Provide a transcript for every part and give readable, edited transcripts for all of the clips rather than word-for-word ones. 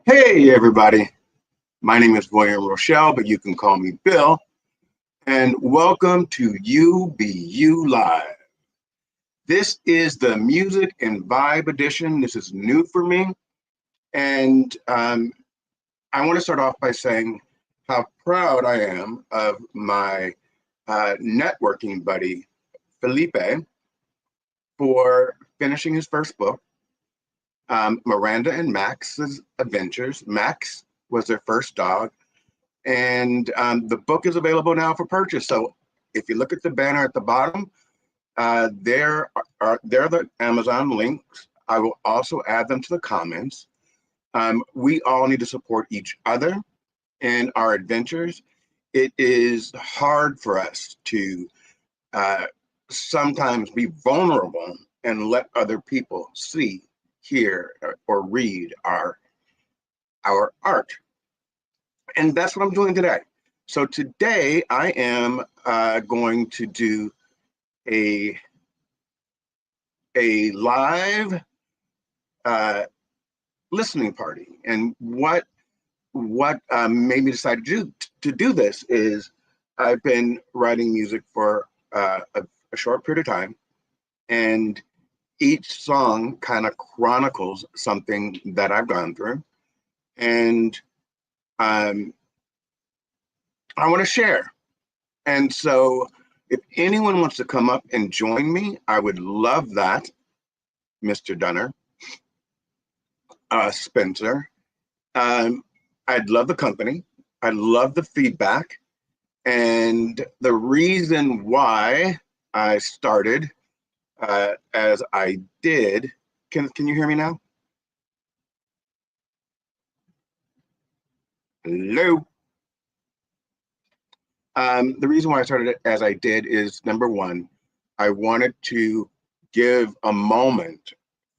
Hey, everybody. My name is William Rochelle, but you can call me Bill. And welcome to UBU Live. This is the music and vibe edition. This is new for me. And I want to start off by saying how proud I am of my networking buddy, Felipe, for finishing his first book, Miranda and Max's Adventures. Max was their first dog, and the book is available now for purchase. So if you look at the banner at the bottom, there are the Amazon links. I will also add them to the comments. We all need to support each other in our adventures. It is hard for us to sometimes be vulnerable and let other people see, hear, or read our art. And that's what I'm doing today. So today I am going to do a live listening party. And what made me decide to do this is I've been writing music for a short period of time, and each song kind of chronicles something that I've gone through, and I want to share. And so if anyone wants to come up and join me, I would love that. Mr. Dunner, Spencer, I'd love the company. I love the feedback. And the reason why I started as I did, can you hear me now? Hello. The reason why I started it as I did is, number one, I wanted to give a moment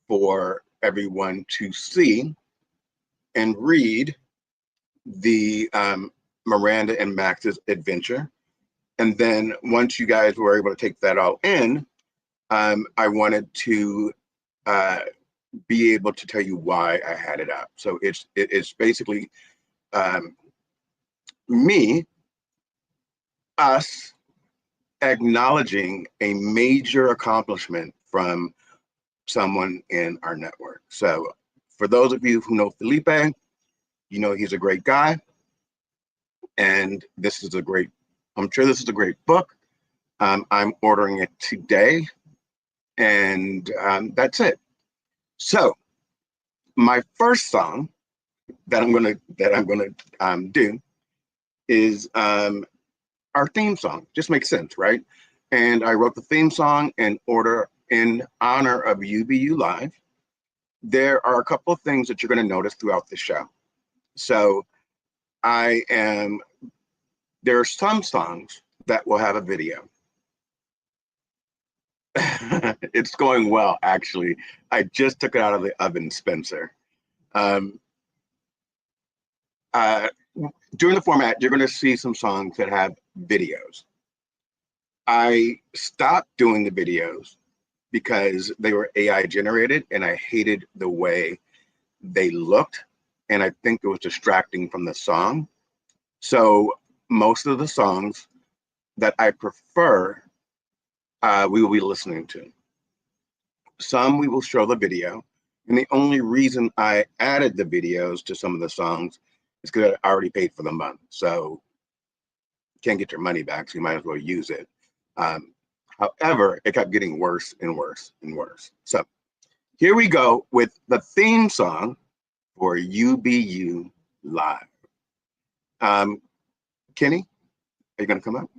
for everyone to see and read the Miranda and Max's adventure. And then once you guys were able to take that all in, I wanted to be able to tell you why I had it up. So it's basically us acknowledging a major accomplishment from someone in our network. So for those of you who know Felipe, you know he's a great guy. And I'm sure this is a great book. I'm ordering it today. And that's it. So my first song that I'm gonna do is our theme song. Just makes sense, right? And I wrote the theme song in honor of UBU Live. There are a couple of things that you're going to notice throughout the show. So there are some songs that will have a video. It's going well, actually. I just took it out of the oven, Spencer. During the format, you're going to see some songs that have videos. I stopped doing the videos because they were AI generated, and I hated the way they looked, and I think it was distracting from the song. So most of the songs that I prefer, we will be listening to. Some we will show the video, and the only reason I added the videos to some of the songs is because I already paid for the month. So you can't get your money back, so you might as well use it. However, it kept getting worse and worse and worse. So here we go with the theme song for UBU Live. Kenny, are you going to come up?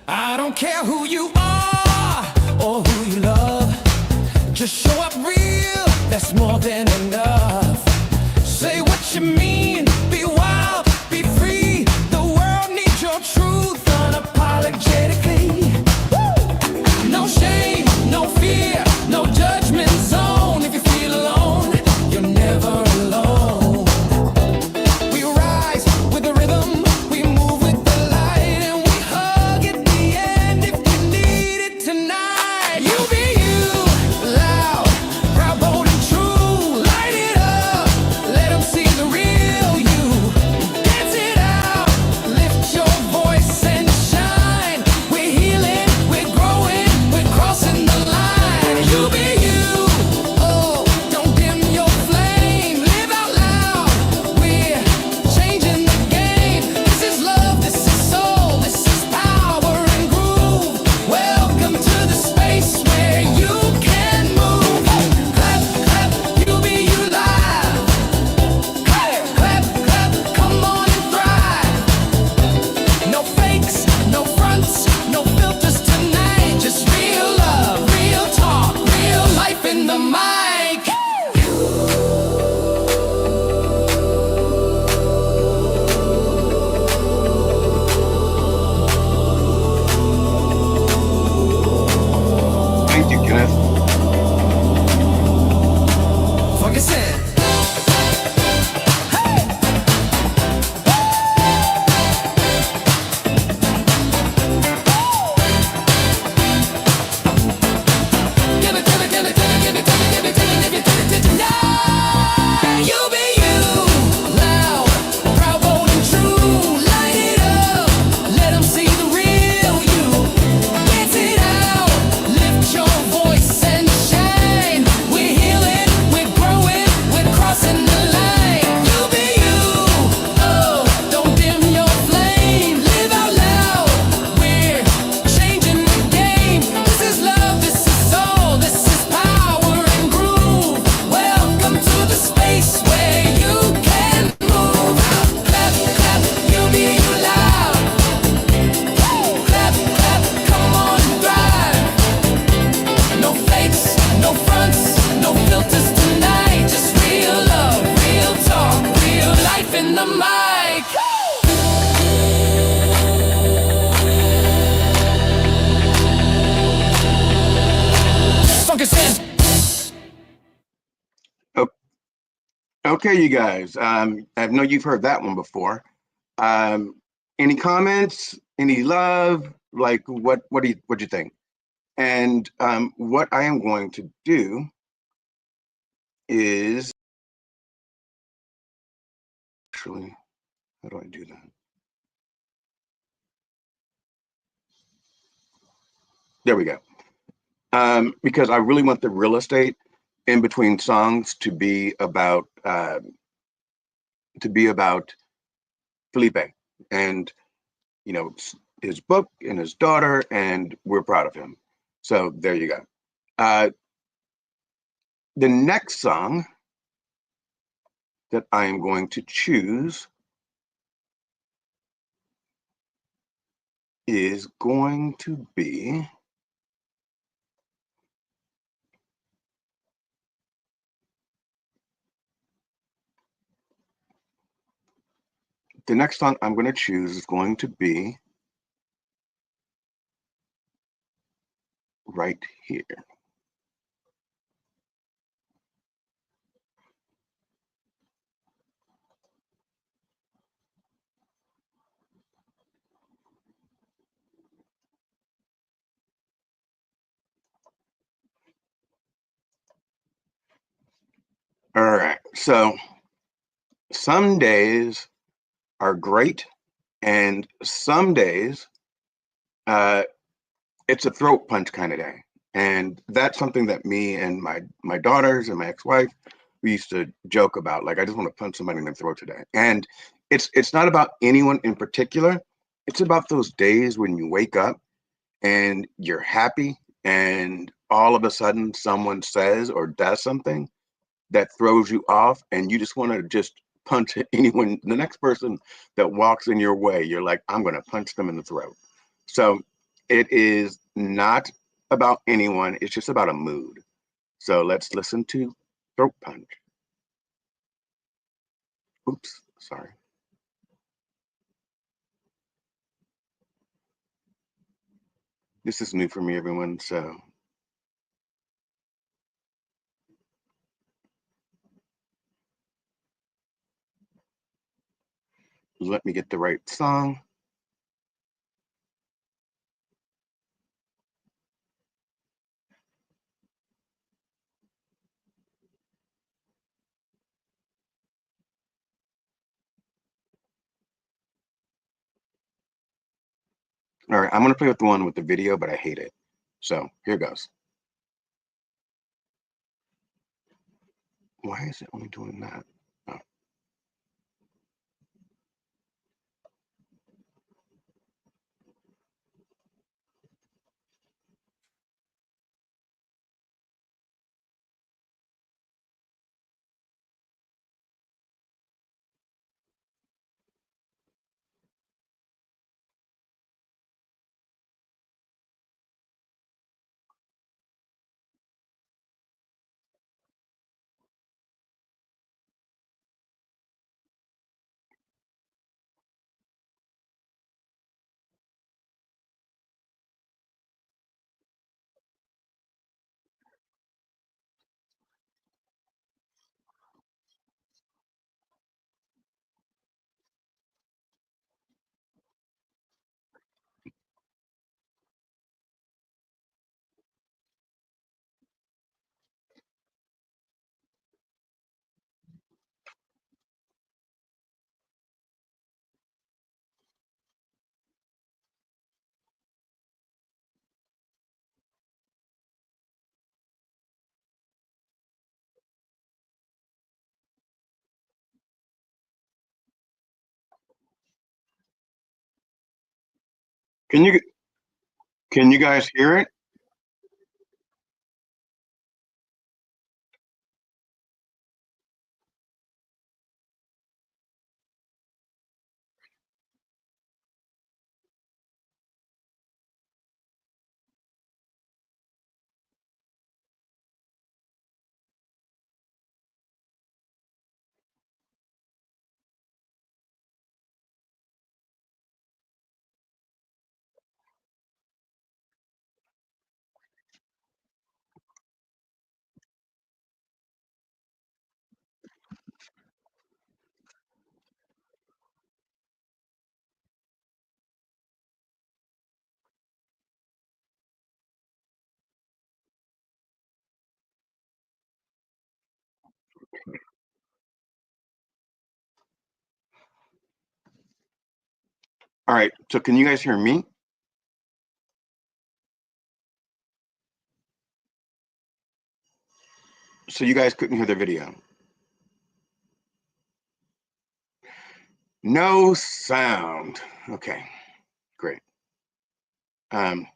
I don't care who you are or who you love. Just show up real, that's more than enough. Say what you mean, be wild, be free. The world needs your truth unapologetically. Woo! No shame, no fear, no judgment zone. If you feel alone, you're never alone. We rise with the rhythm, we move with the light, and we hug it. Okay, you guys. I know you've heard that one before. Um, any comments? Any love? Like what do you think? And what I am going to do is actually, how do I do that? There we go. Because I really want the real estate in between songs to be about Felipe and his book and his daughter, and we're proud of him. So there you go. Uh, the next song that I am going to choose is going to be the next song I'm going to choose is going to be right here. All right. So some days are great, and some days uh, it's a throat punch kind of day. And that's something that me and my daughters and my ex-wife, we used to joke about. Like, I just want to punch somebody in the throat today. And it's not about anyone in particular. It's about those days when you wake up and you're happy, and all of a sudden someone says or does something that throws you off, and you just want to just punch anyone, the next person that walks in your way. You're like, I'm going to punch them in the throat. So it is not about anyone, it's just about a mood. So let's listen to Throat Punch. Oops, sorry. This is new for me, everyone. So let me get the right song. All right, I'm going to play with the one with the video, but I hate it. So here goes. Why is it only doing that? Oh. Can you can you guys hear it? All right, so can you guys hear me? So you guys couldn't hear the video. No sound. Okay, great. Um,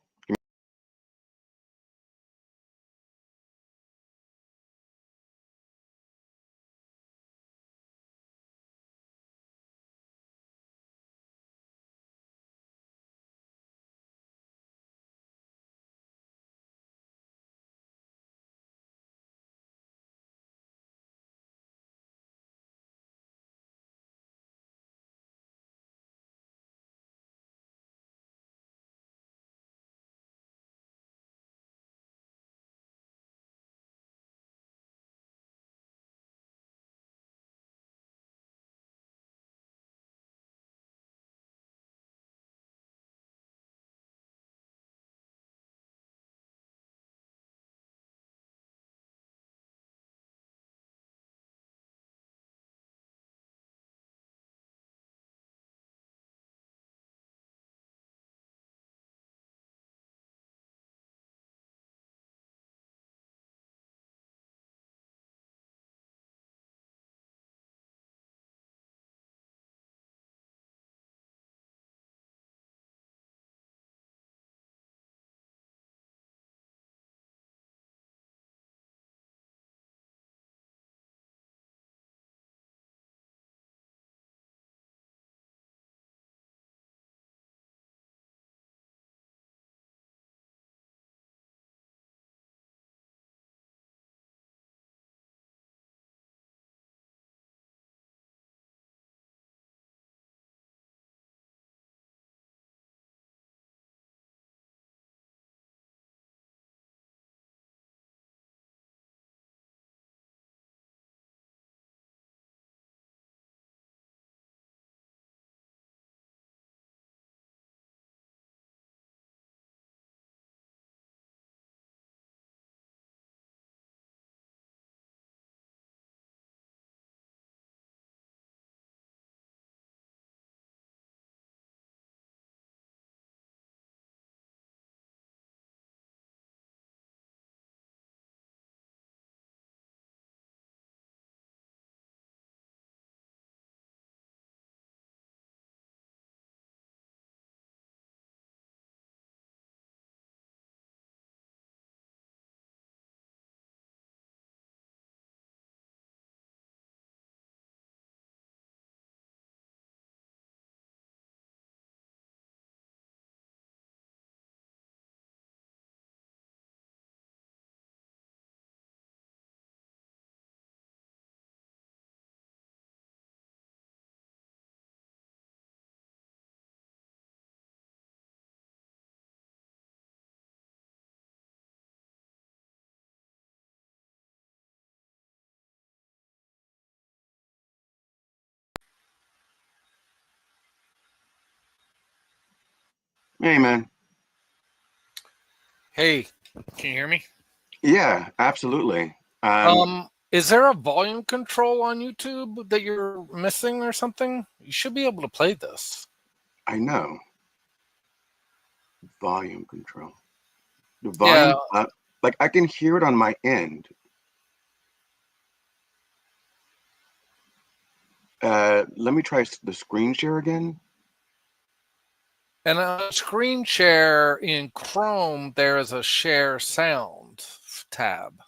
hey man. Hey, can you hear me? Yeah, absolutely. Is there a volume control on YouTube that you're missing or something? You should be able to play this. I know. Volume control. The Yeah, volume up, like I can hear it on my end. Let me try the screen share again. and on a screen share in Chrome, there is a share sound tab,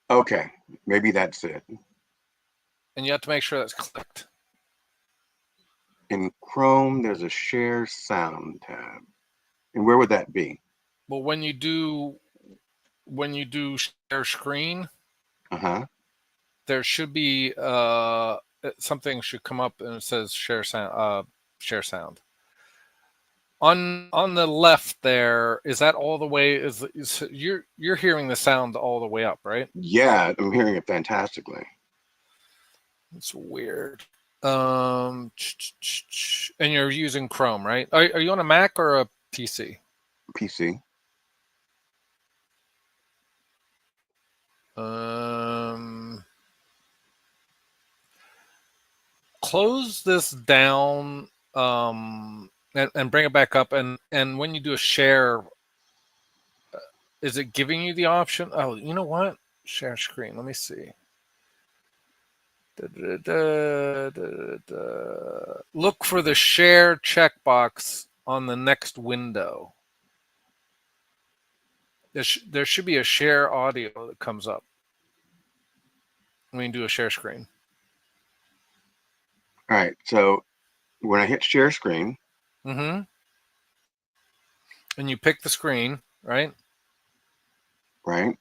Okay, maybe that's it. and you have to make sure that's clicked. In Chrome, there's a share sound tab. And where would that be? Well, when you do share screen, Uh-huh. there should be something should come up and it says share sound. Share sound. On the left there, is that all the way? Is you're hearing the sound all the way up, right? Yeah, I'm hearing it fantastically. It's weird. And you're using Chrome, right? Are you on a Mac or a PC? PC. Close this down and bring it back up. And when you do a share, is it giving you the option? Oh, you know what? Share screen. Let me see. Look for the share checkbox on the next window. There should be a share audio that comes up when you do a share screen. All right. So when I hit share screen, Mm-hmm. And you pick the screen, right? right?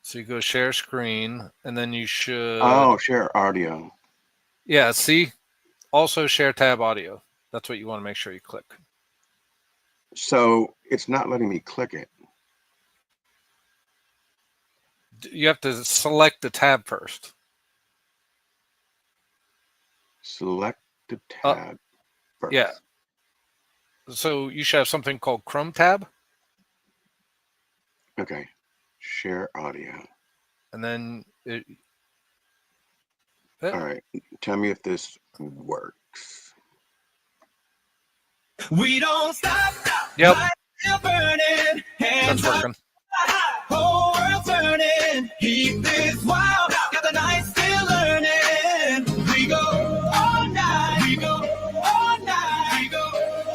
So you go share screen, and then you should. Oh, share audio. Yeah, see? Also share tab audio. That's what you want to make sure you click. So it's not letting me click it. You have to select the tab first. Select the tab first. Yeah. So you should have something called Chrome tab. Okay. Share audio. And then All right. Tell me if this works. We don't stop. Yep. Lights still burning. Hands That's working. up, whole world turning. Keep this wild. Got the night still learning. We go all night. We go all night. We go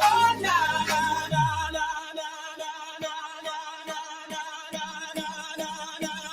all night. Na, na, na, na, na, na, na, na, na,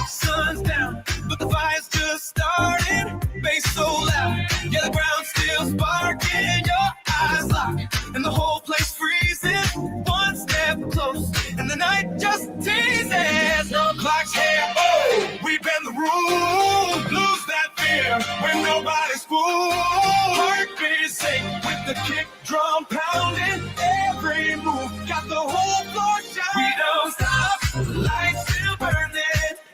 sun's down, but the fire's just starting. Bass so loud, yeah, the ground's still sparking. Your eyes lock, and the whole place freezing. One step close, and the night just teases. No clock's here, oh, we bend the rules. Lose that fear when nobody's fool. Heartbeat sing with the kick drum pounding. Every move got the whole floor shining. We don't stop, lights still burning.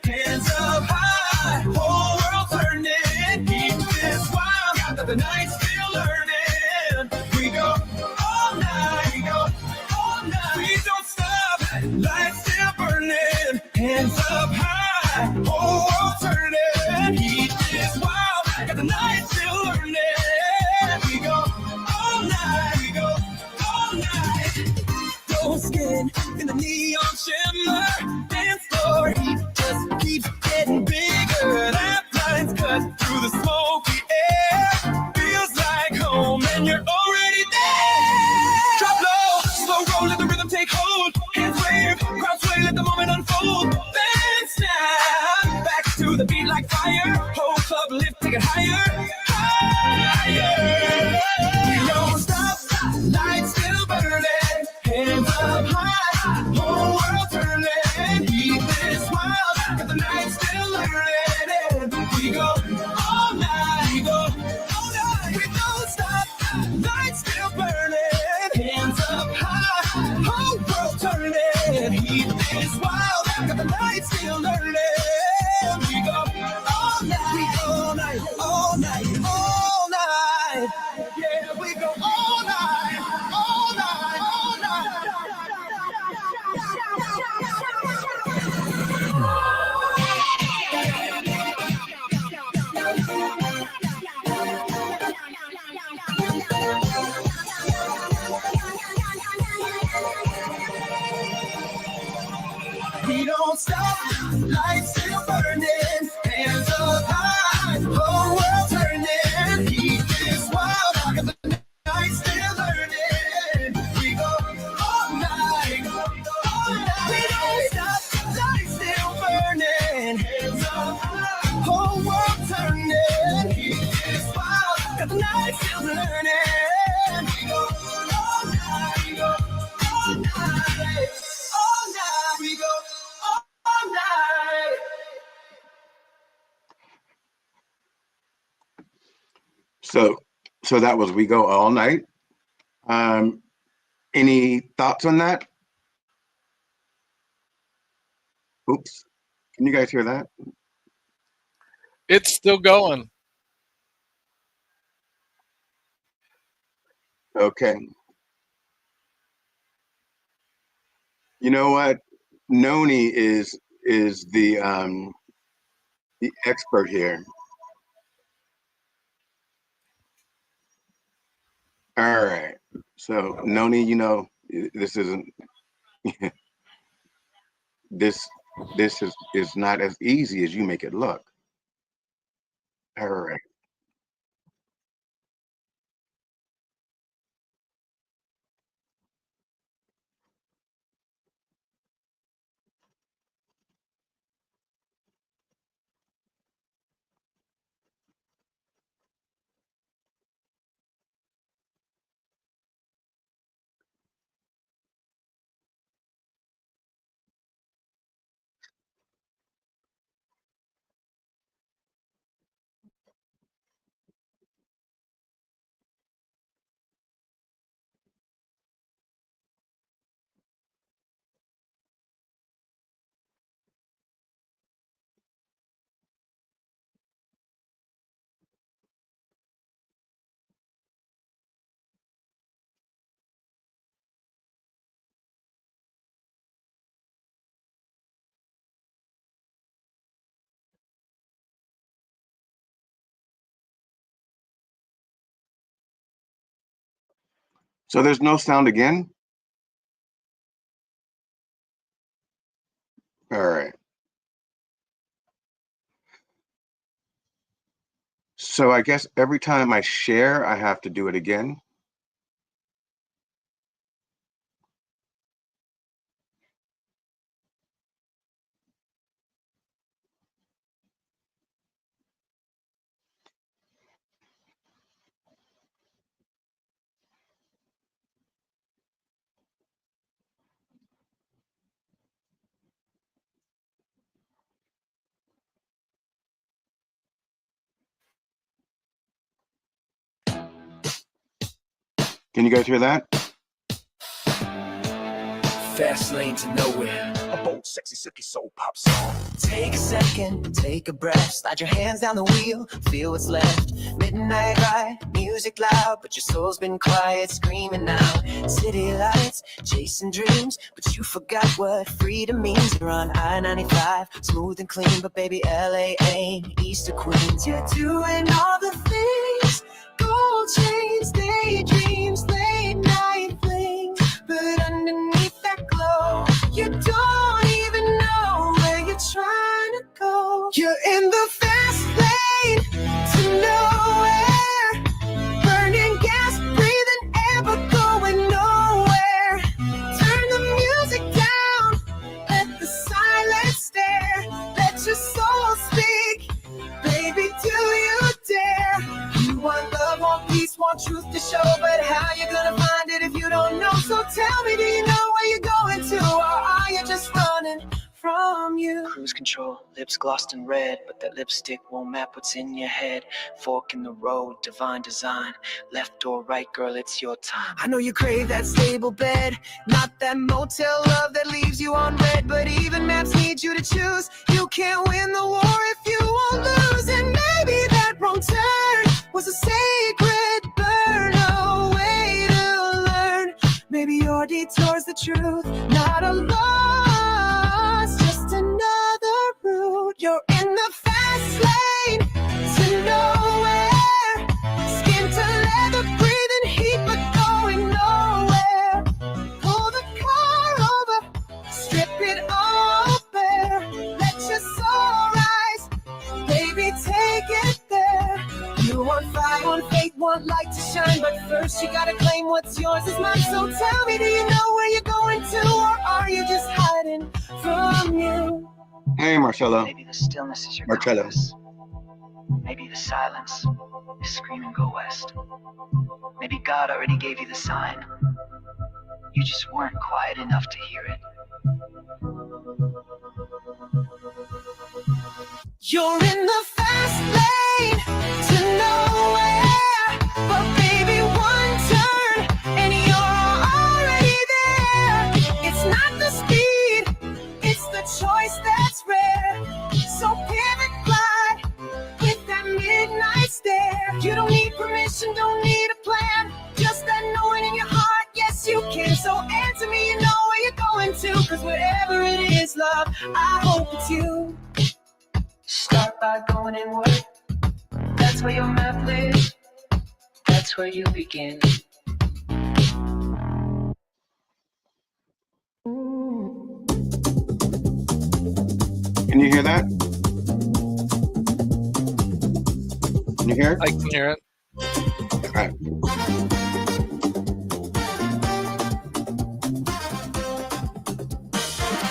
Hands up high, whole world turning. Keep this wild, got the night still learning. We go all night, we go all night. We don't stop, lights still burning. Hands up high, whole world turning. Keep this wild, got the night still learning. We go all night, we go all night. Gold skin in the neon shimmer. Dance floor heat just keeps getting bigger. That lines cut through the smoky air. Feels like home and you're already there. Drop low, slow roll, let the rhythm take hold. Hands wave, crowd sway, let the moment unfold. Then snap, back to the beat like fire. Whole club lift, take it higher, higher. We don't stop, lights still burning. Hands up high, whole world turning. Keep this wild, got the night still learning. We go all night, we go all night. We don't stop, lights still burning. Hands up high, whole world turning. Keep this wild, got the night still learning. We go all night, we go all night, all night, all night. Yeah, we go all night, all night, all night. We don't stop, lights still burning, hands up high, whole world turning. Keep this wild, got the night still learning. We go all night, all night. We don't stop, lights still burning, hands up high, whole world turning. Keep this wild, got the night still learning. We go all night, we go all night, all night. We go all night. So that was We Go All Night. Any thoughts on that? Oops. Can you guys hear that? It's still going. Okay. You know what? Noni is the expert here. All right. So Noni, you know, this isn't this this is not as easy as you make it look. All right. So there's no sound again? All right. So I guess every time I share, I have to do it again. Can you guys hear that? Fast lane to nowhere. A bold, sexy, silky soul pop song. Take a second, take a breath. Slide your hands down the wheel, feel what's left. Midnight ride, music loud, but your soul's been quiet, screaming out. City lights, chasing dreams, but you forgot what freedom means. You're on I-95, smooth and clean, but baby, LA ain't east of Queens. You're doing all the things, gold chains, daydreams, late night flings, but underneath that glow, you don't even know where you're trying to go. You're in the fast lane to nowhere, burning gas, breathing air, but going nowhere. Turn the music down, let the silence stare, let your soul speak, baby, do you dare? You want love, want peace, want truth to show, but how you gonna find it if you don't know? So tell me, do you know where you're going to, or are you just running from you? Cruise control, lips glossed in red, but that lipstick won't map what's in your head. Fork in the road, divine design, left or right, girl, it's your time. I know you crave that stable bed, not that motel love that leaves you on red, but even maps need you to choose. You can't win the war if you won't lose, and maybe that wrong turn was a sacred burn, a way to learn. Maybe your detour's the truth, not a loss, just another route. You're in the fast lane to nowhere, skin to leather, breathing heat, but going nowhere. Pull the car over, strip it all bare, let your soul rise, baby, take it there. You want fire, want faith, want light to shine, but first you gotta claim what's yours is mine. So tell me, do you know where you're going to, or are you just hiding from you? Hey, Marcelo. Maybe the stillness is your Marcello. compass. Maybe the silence is screaming, go west. Maybe God already gave you the sign. You just weren't quiet enough to hear it. You're in the fast lane to nowhere, but baby, one turn and you're already there. It's not the speed, it's the choice that's rare. So pivot, glide with that midnight stare. You don't need permission, don't need a plan, just that know Cause wherever it is, love, I hope it's you. Start by going inward. That's where your map lives. That's where you begin. Can you hear that? Can you hear it? I can hear it. Okay.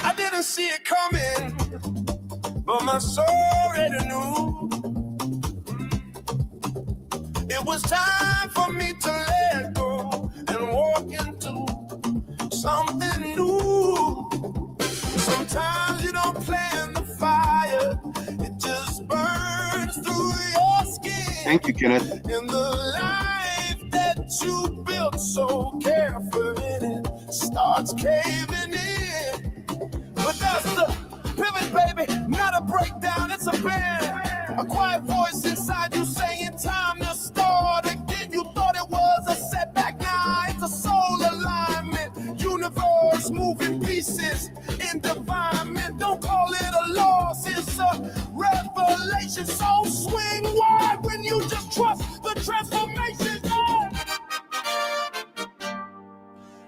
I didn't see it coming, but my soul already knew. It was time for me to let go and walk into something new. Sometimes you don't plan the fire, it just burns through your skin. Thank you, Kenneth. And the life that you built so carefully it starts caving in. But that's the pivot, baby, not a breakdown, it's a bend. A quiet voice inside you saying time to start again. You thought it was a setback, now it's a soul alignment. Universe moving pieces in divinement. Don't call it a loss, it's a revelation. So swing wide when you just trust the transformation. Yeah.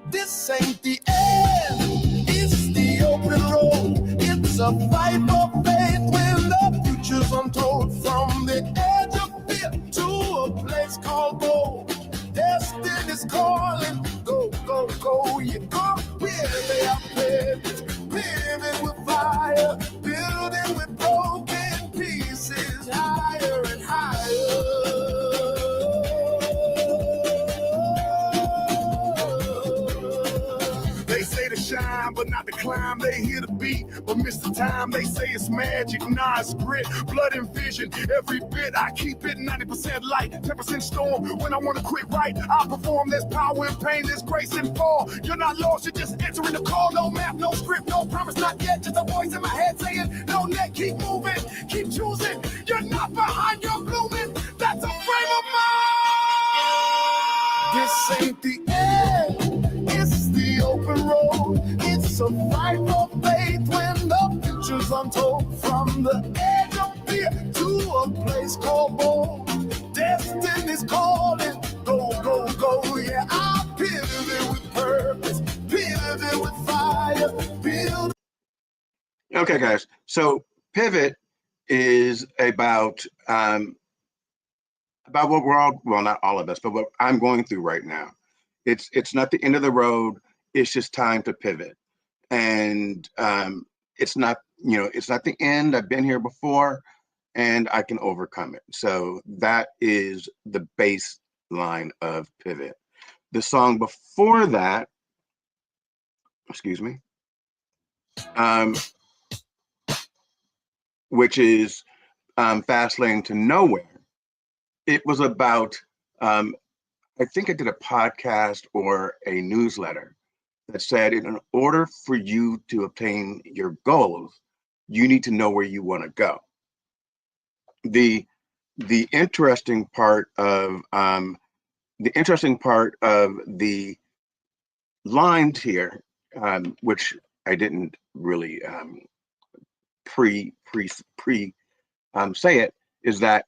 This ain't the end, it's the open road. It's a fight for faith when the future's untold. From the edge of fear to a place called gold. Destiny's calling, go, go, go, you go. Really up there, living with fire, building with broken pieces, higher and higher. They say to shine, but not to climb. They hear the beat, but miss the time. They say it's magic, nah, it's grit, blood and vision. Every bit I keep it 90% light, 10% storm. When I want to quit right, I perform. There's power in pain, there's grace in fall. You're not lost, you're just answering the call. No map, no script, no promise, not yet. Just a voice in my head saying, no net, keep moving, keep choosing. You're not behind, you're blooming. That's a frame of mind. This ain't the end, it's the open road. It's a fight for faith when the future's untold. From the edge of fear to a place called bold. Destiny's calling, go, go, go. Yeah, I pivot with purpose, pivot with fire, build. Okay, guys. So pivot is about what we're all, well, not all of us, but what I'm going through right now. It's not the end of the road. It's just time to pivot. And it's not, it's not the end. I've been here before and I can overcome it. So that is the baseline of pivot. The song before that, excuse me, which is Fast Lane to Nowhere. It was about, I think I did a podcast or a newsletter that said in order for you to obtain your goals, you need to know where you want to go. The interesting part of the lines here, which I didn't really pre say it, is that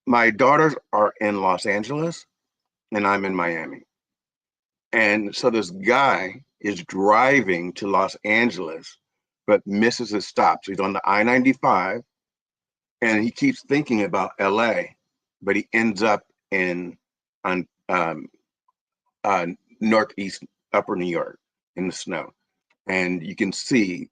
my daughters are in Los Angeles and I'm in Miami. And so this guy is driving to Los Angeles, but misses his stop. So he's on the I-95 and he keeps thinking about LA, but he ends up on northeast upper New York in the snow. And you can see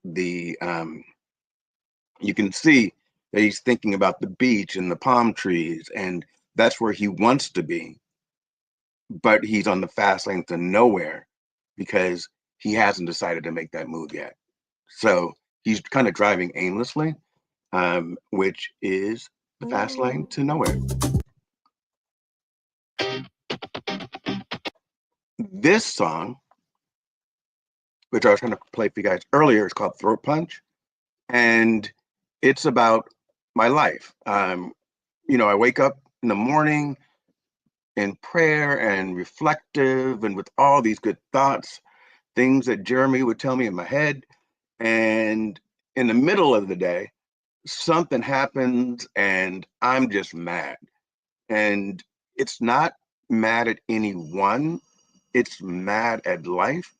that he's thinking about the beach and the palm trees, and that's where he wants to be. But he's on the fast lane to nowhere because he hasn't decided to make that move yet. So he's kind of driving aimlessly, which is the fast lane to nowhere. This song, which I was trying to play for you guys earlier, is called Throat Punch. And it's about my life. I wake up in the morning in prayer and reflective and with all these good thoughts, things that Jeremy would tell me in my head. And in the middle of the day, something happens and I'm just mad. And it's not mad at anyone, it's mad at life.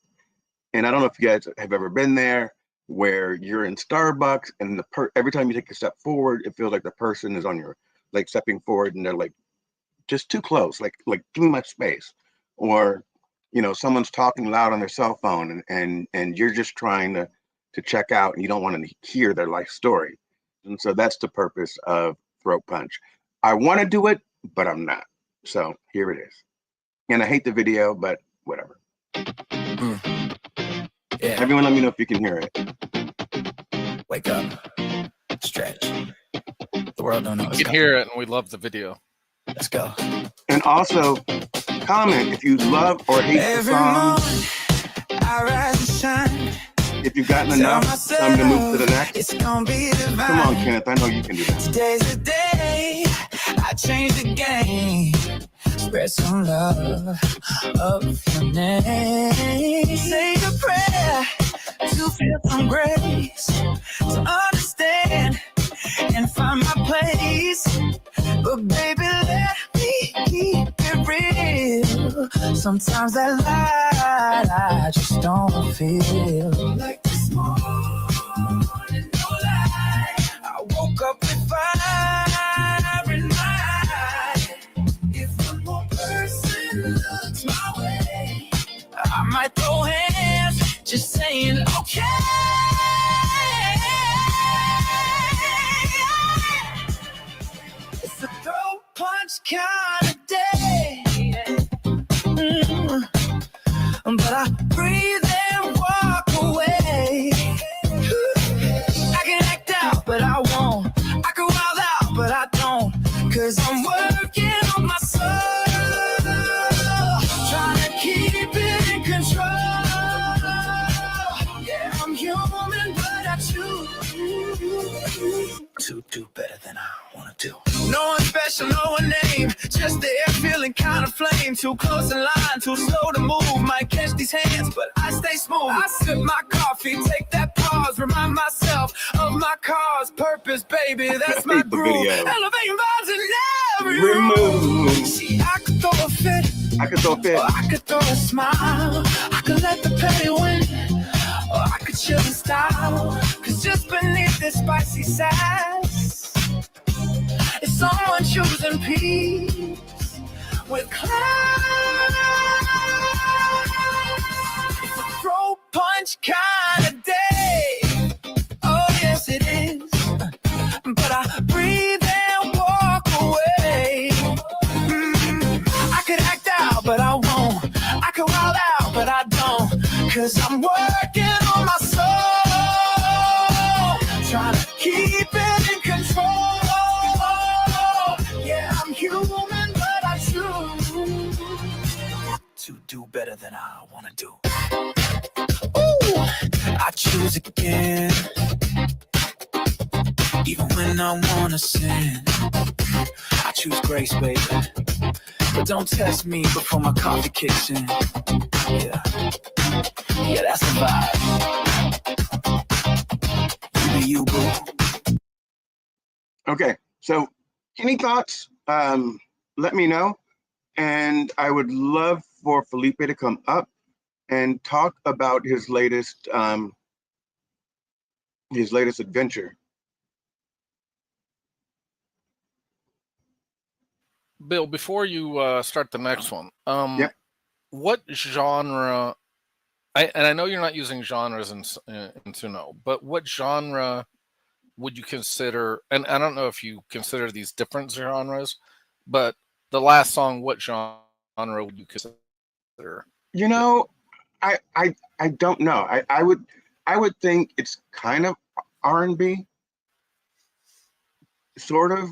And I don't know if you guys have ever been there where you're in Starbucks and every time you take a step forward, it feels like the person is on your, like, stepping forward and they're like just too close, like give me my space. Or, you know, someone's talking loud on their cell phone and you're just trying to check out and you don't want to hear their life story. And so that's the purpose of Throat Punch. I want to do it, but I'm not. So here it is. And I hate the video, but whatever. Yeah, Everyone let me know if you can hear it. wake up, stretch. The world don't know You it's can coming. hear it, and we love the video. Let's go. And also comment if you love or hate the Every song. morning, I rise and shine. If you've gotten enough, time to move to the next. It's gonna be divine. Come on, Kenneth, I know you can do that. Today's the day I change the game. Spread some love up your name. Say a prayer to feel some grace, to understand and find my place. But baby, let me keep it real. Sometimes that light I just don't feel. Like this morning, no lie, I woke up with fire in my eye. If one more person looks my way, I might throw hands, just saying okay. It's a throat punch kind of day. But I breathe and walk away. I can act out, but I won't. I can wild out, but I don't. Cause I'm working on my soul, trying to keep it in control. Yeah, I'm human, but I choose to do better than I wanna do. No one special, no one name, just the air feeling kind of flame. Too close in line, too slow to move. Might catch these hands, but I stay smooth. I sip my coffee, take that pause, remind myself of my cause, purpose, baby, that's my hate the groove. video. Elevating vibes in every Remove. room. See, I could throw a fit, I could throw a fit. or I could throw a smile. I could let the petty win, or I could chill in style. Cause just beneath this spicy sass, it's someone choosing peace with class. It's a throat punch kind of day. Oh yes it is. But I breathe and walk away. I could act out, but I won't. I could wild out, but I don't. Cause I'm working on my soul, trying to keep it in control. Yeah, I'm human, but I choose to do better than I wanna do. Ooh, I choose again, even when I wanna sin. I choose grace, baby. But don't test me before my coffee kicks in. Yeah, that's the vibe. You be you, boo. Okay, so any thoughts? Let me know. And I would love for Felipe to come up and talk about his latest adventure. Bill, before you start the next one, Yep. what genre? I know you're not using genres in Suno, but what genre would you consider? And I don't know if you consider these different genres, but the last song, what genre would you consider? You know, I don't know. I would think it's kind of R&B, sort of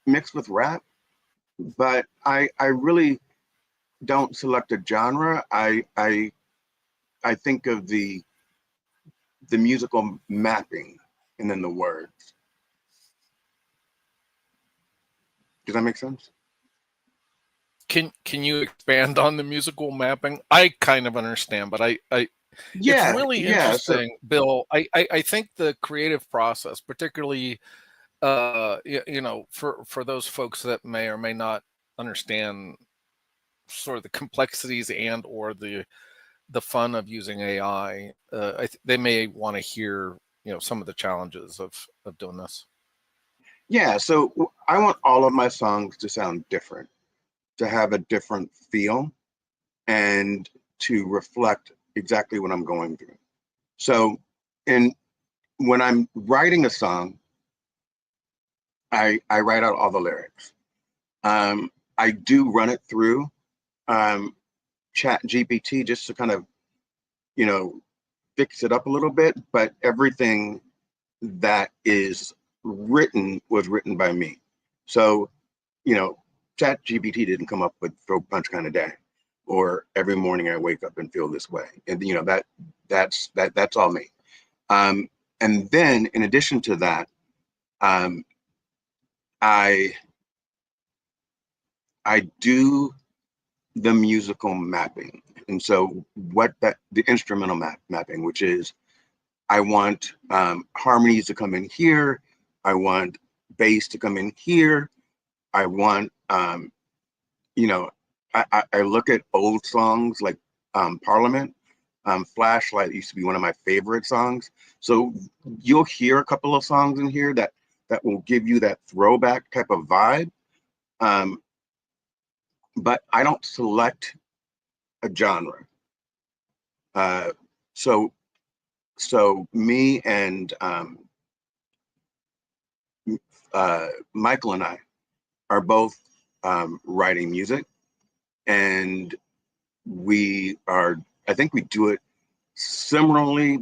mixed with rap, but I really don't select a genre. I think of the musical mapping and then the words. Does that make sense? Can you expand on the musical mapping? I kind of understand, but It's Yeah, really yeah. So interesting, Bill. I think the creative process, particularly for those folks that may or may not understand sort of the complexities and or the fun of using AI, they may want to hear some of the challenges of doing this. yeah, so I want all of my songs to sound different, to have a different feel, and to reflect exactly what I'm going through. So, in when I'm writing a song, I write out all the lyrics. I do run it through um, Chat GPT just to kind of, you know, fix it up a little bit, but everything that is written was written by me. So, you know, Chat GPT didn't come up with throw punch kind of day or every morning I wake up and feel this way. And you know, that's all me. Um, and then in addition to that, um, I I do the musical mapping. And so what that the instrumental mapping, which is I want harmonies to come in here. I want bass to come in here. I want, you know, I look at old songs like Parliament. Flashlight used to be one of my favorite songs. So you'll hear a couple of songs in here that will give you that throwback type of vibe. Um, but I don't select a genre. Uh, so so me and Michael and I are both writing music, and we are. I think we do it similarly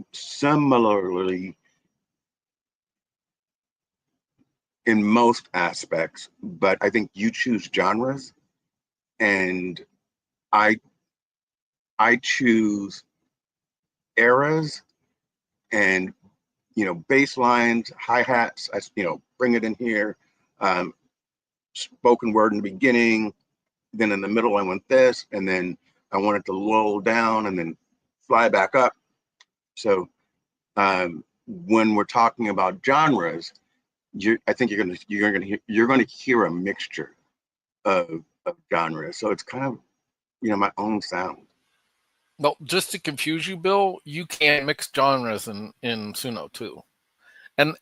in most aspects. But I think you choose genres, and I I choose eras and bass lines, hi hats. I bring it in here. Um, Spoken word in the beginning, then in the middle I want this, and then I want it to lull down and then fly back up. So when we're talking about genres, I think you're gonna hear a mixture of genres. So it's kind of my own sound. Well, just to confuse you, Bill, you can mix genres in Suno too, and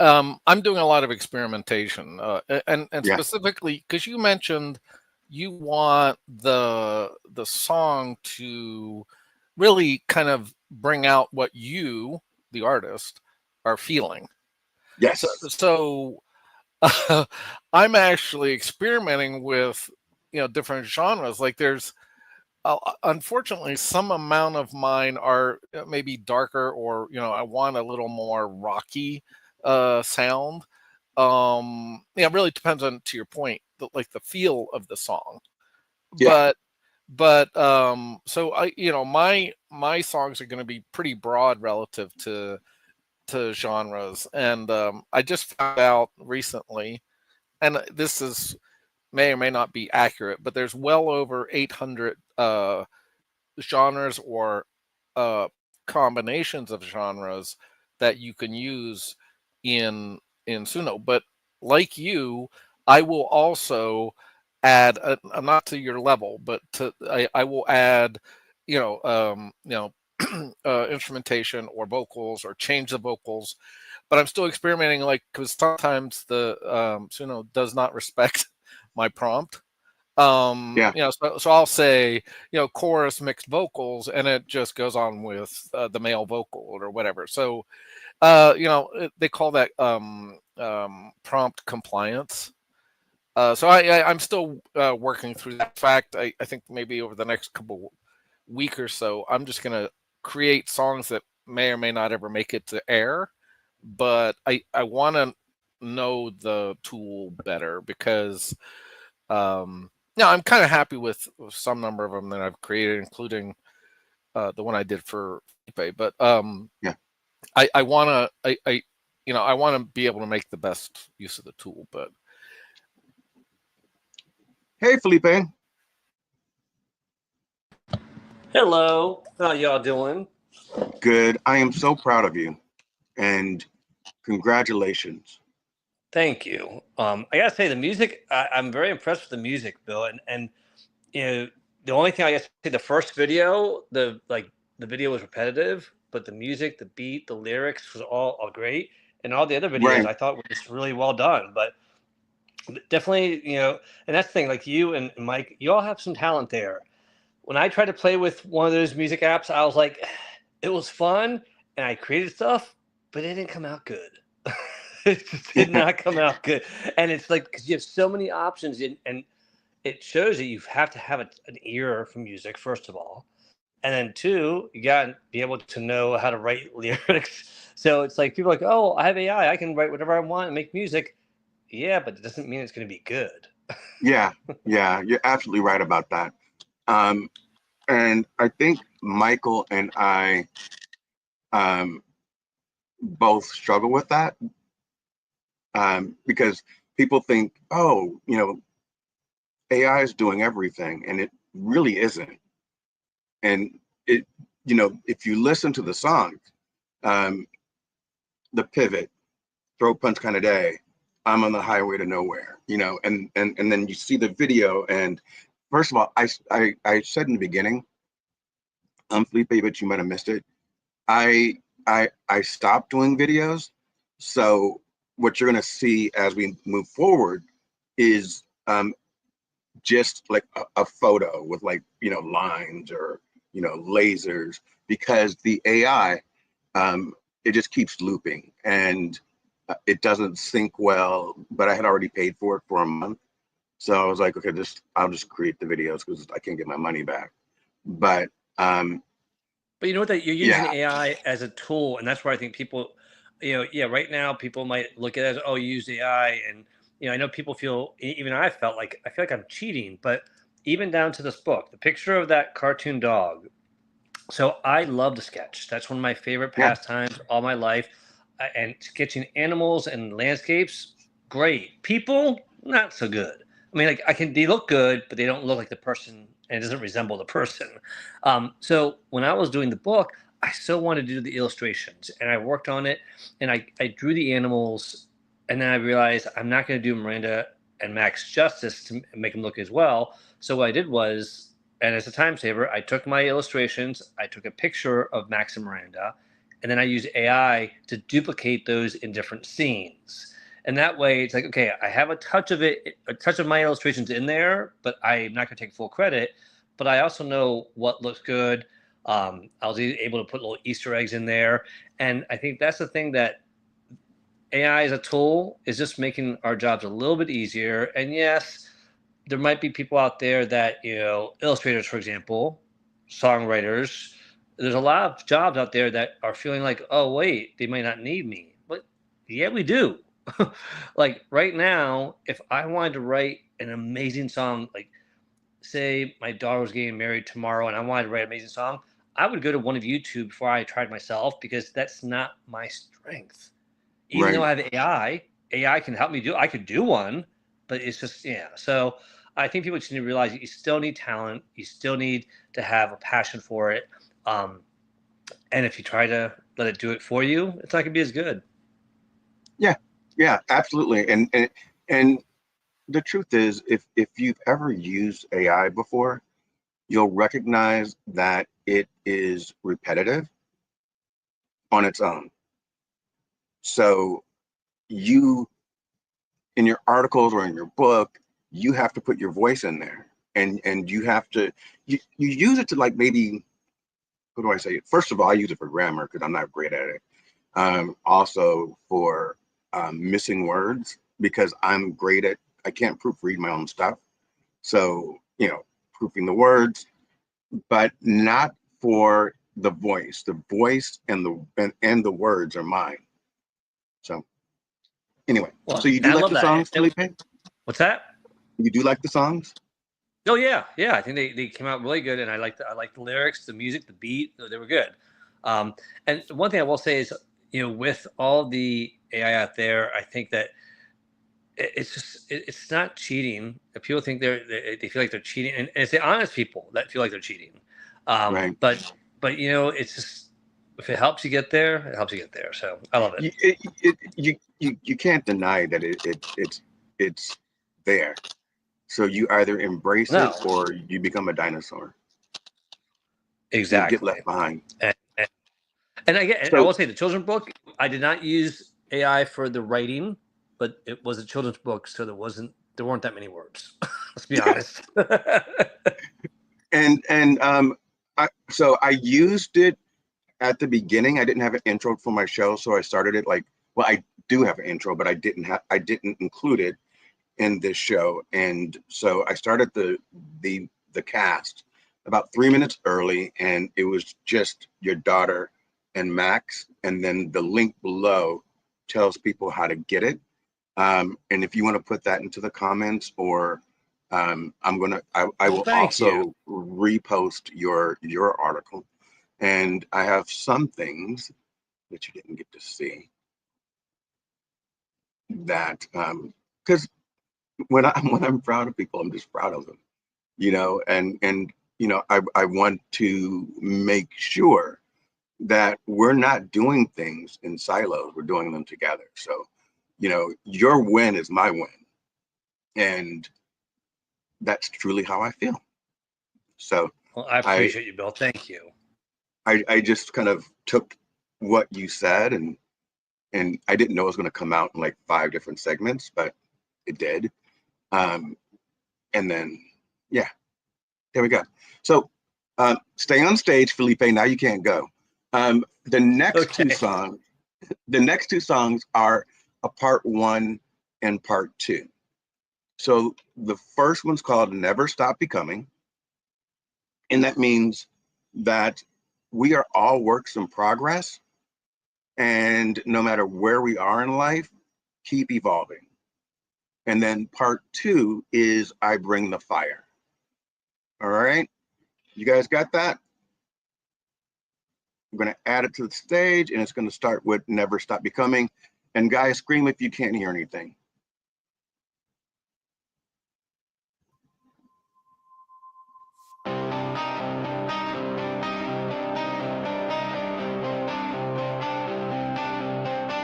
I'm doing a lot of experimentation, and Yeah. specifically because you mentioned you want the song to really kind of bring out what you, the artist, are feeling. So, Yes. so I'm actually experimenting with different genres. Like there's unfortunately some amount of mine are maybe darker, or I want a little more rocky sound. Yeah, it really depends on, to your point, like the feel of the song. Yeah. But so I my songs are going to be pretty broad relative to genres. And I just found out recently, and this is may or may not be accurate, but there's well over 800 genres or uh, combinations of genres that you can use in Suno. But like you, I will also add, not to your level, but I will add, instrumentation or vocals, or change the vocals. But I'm still experimenting, like, because sometimes the Suno does not respect my prompt. Yeah. So I'll say, chorus mixed vocals, and it just goes on with the male vocal or whatever. So they call that prompt compliance. So I'm still working through that. In fact, I think maybe over the next couple week or so, I'm just gonna create songs that may or may not ever make it to air, but I want to know the tool better, because I'm kind of happy with some number of them that I've created, including the one I did for eBay. But Yeah. I want to I want to be able to make the best use of the tool. But Hey, Felipe. Hello, how y'all doing? Good. I am so proud of you, and congratulations. Thank you. I gotta say the music. I'm very impressed with the music, Bill. And you know, the only thing I guess say the first video, the video was repetitive, but the music, the beat, the lyrics was all great, and all the other videos Right. I thought were just really well done. But definitely, and that's the thing. Like you and Mike, you all have some talent there. When I tried to play with one of those music apps, I was like, it was fun, and I created stuff, but it didn't come out good. It just did not come out good. And it's like because you have so many options, and it shows that you have to have an ear for music, first of all, and then two, you got to be able to know how to write lyrics. So it's like people are like, oh, I have AI, I can write whatever I want and make music. Yeah, but it doesn't mean it's going to be good. Yeah. Yeah. You're absolutely right about that. Um, and I think Michael and I um, both struggle with that because people think, oh, AI is doing everything, and it really isn't. And if you listen to the songs, um, the pivot, throw punch kind of day, I'm on the highway to nowhere, and then you see the video. And first of all, I said in the beginning, Felipe, but you might have missed it. I stopped doing videos. So what you're gonna see as we move forward is just like a photo with like lines or lasers, because the AI it just keeps looping, and it doesn't sync well. But I had already paid for it for a month, so I was like, okay, I'll just create the videos because I can't get my money back. But But you know what? That you're using yeah, AI as a tool, and that's where I think people, yeah, right now people might look at it as, oh, you use AI, and I know people feel, even I felt like I feel like I'm cheating, but even down to this book, the picture of that cartoon dog. So I love to sketch. That's one of my favorite yeah, pastimes all my life, and sketching animals and landscapes, great. People, not so good. I mean, like they look good, but they don't look like the person, and it doesn't resemble the person. So when I was doing the book, I still wanted to do the illustrations, and I worked on it, and I drew the animals, and then I realized I'm not going to do Miranda and Max justice to make them look as well. So what I did was, and as a time saver, I took my illustrations, I took a picture of Max and Miranda, and then I used AI to duplicate those in different scenes. And that way, it's like, okay, I have a touch of it, a touch of my illustrations in there, but I'm not going to take full credit. But I also know what looks good. I was able to put little Easter eggs in there. And I think that's the thing, that AI as a tool is just making our jobs a little bit easier. And yes, there might be people out there that, illustrators, for example, songwriters, there's a lot of jobs out there that are feeling like, oh, wait, they might not need me. But yeah, we do. Like right now, if I wanted to write an amazing song, like say my daughter was getting married tomorrow and I wanted to write an amazing song, I would go to one of YouTube before I tried myself, because that's not my strength. Even though right. I have AI can help me I could do one, but it's just, yeah. So I think people just need to realize that you still need talent. You still need to have a passion for it. Um, and if you try to let it do it for you, it's not gonna be as good. Yeah, yeah, absolutely. And the truth is, if you've ever used AI before, you'll recognize that it is repetitive on its own. So you, in your articles or in your book, you have to put your voice in there, and you have to you use it to, like, maybe, what do I say? First of all, I use it for grammar because I'm not great at it. Also for missing words, because I can't proofread my own stuff. So, proofing the words, but not for the voice. The voice and the words are mine. So anyway, Well, so you do I like love the that. songs, Felipe? What's that? You do like the songs? Oh yeah, yeah. I think they came out really good, and I like the lyrics, the music, the beat. They were good. And one thing I will say is, with all the AI out there, I think that it's just it's not cheating. If people think they feel like they're cheating, and it's the honest people that feel like they're cheating. Right. But you know, it's just if it helps you get there, it helps you get there. So I love it. You can't deny that it's there. So you either embrace No. it or you become a dinosaur. Exactly. You get left behind. And I will say the children's book, I did not use AI for the writing, but it was a children's book, so there weren't that many words. Let's be honest. So I used it at the beginning. I didn't have an intro for my show, so I started it I do have an intro, but I didn't include it in this show. And so I started the cast about 3 minutes early, and it was just your daughter and Max, and then the link below tells people how to get it. And if you want to put that into the comments, or I will also repost your article. And I have some things that you didn't get to see that because when I'm proud of people, I'm just proud of them, you know, and you know, I want to make sure that we're not doing things in silos, we're doing them together. So, you know, your win is my win. And that's truly how I feel. So well, I appreciate you, Bill. Thank you. I just kind of took what you said, and I didn't know it was going to come out in like 5 different segments, but it did. And then, yeah, there we go. So stay on stage, Felipe. Now you can't go. The next two songs are a part 1 and part 2. So the first one's called Never Stop Becoming. And that means that we are all works in progress. And no matter where we are in life, keep evolving. And then part 2 is I Bring the Fire. All right. You guys got that? I'm going to add it to the stage, and it's going to start with Never Stop Becoming. And guys, scream if you can't hear anything.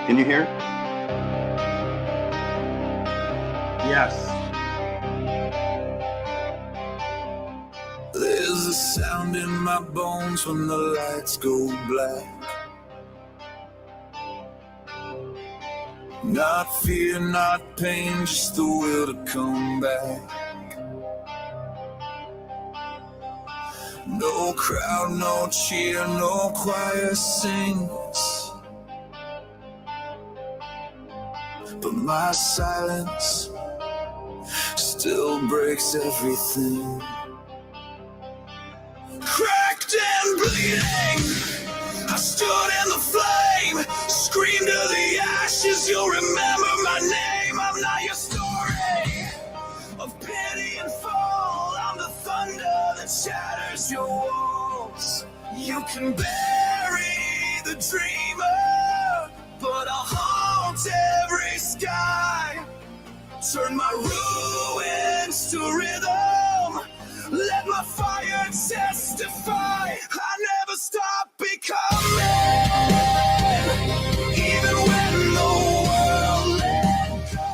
Can you hear? Yes. There's a sound in my bones when the lights go black. Not fear, not pain, just the will to come back. No crowd, no cheer, no choir sings, but my silence still breaks everything. Cracked and bleeding, I stood in the flame, screamed to the ashes, you'll remember my name. I'm not your story of pity and fall, I'm the thunder that shatters your walls. You can bury the dreamer, but I'll haunt every sky. Turn my ruins to rhythm, let my fire testify. I never stop becoming, even when the world let go.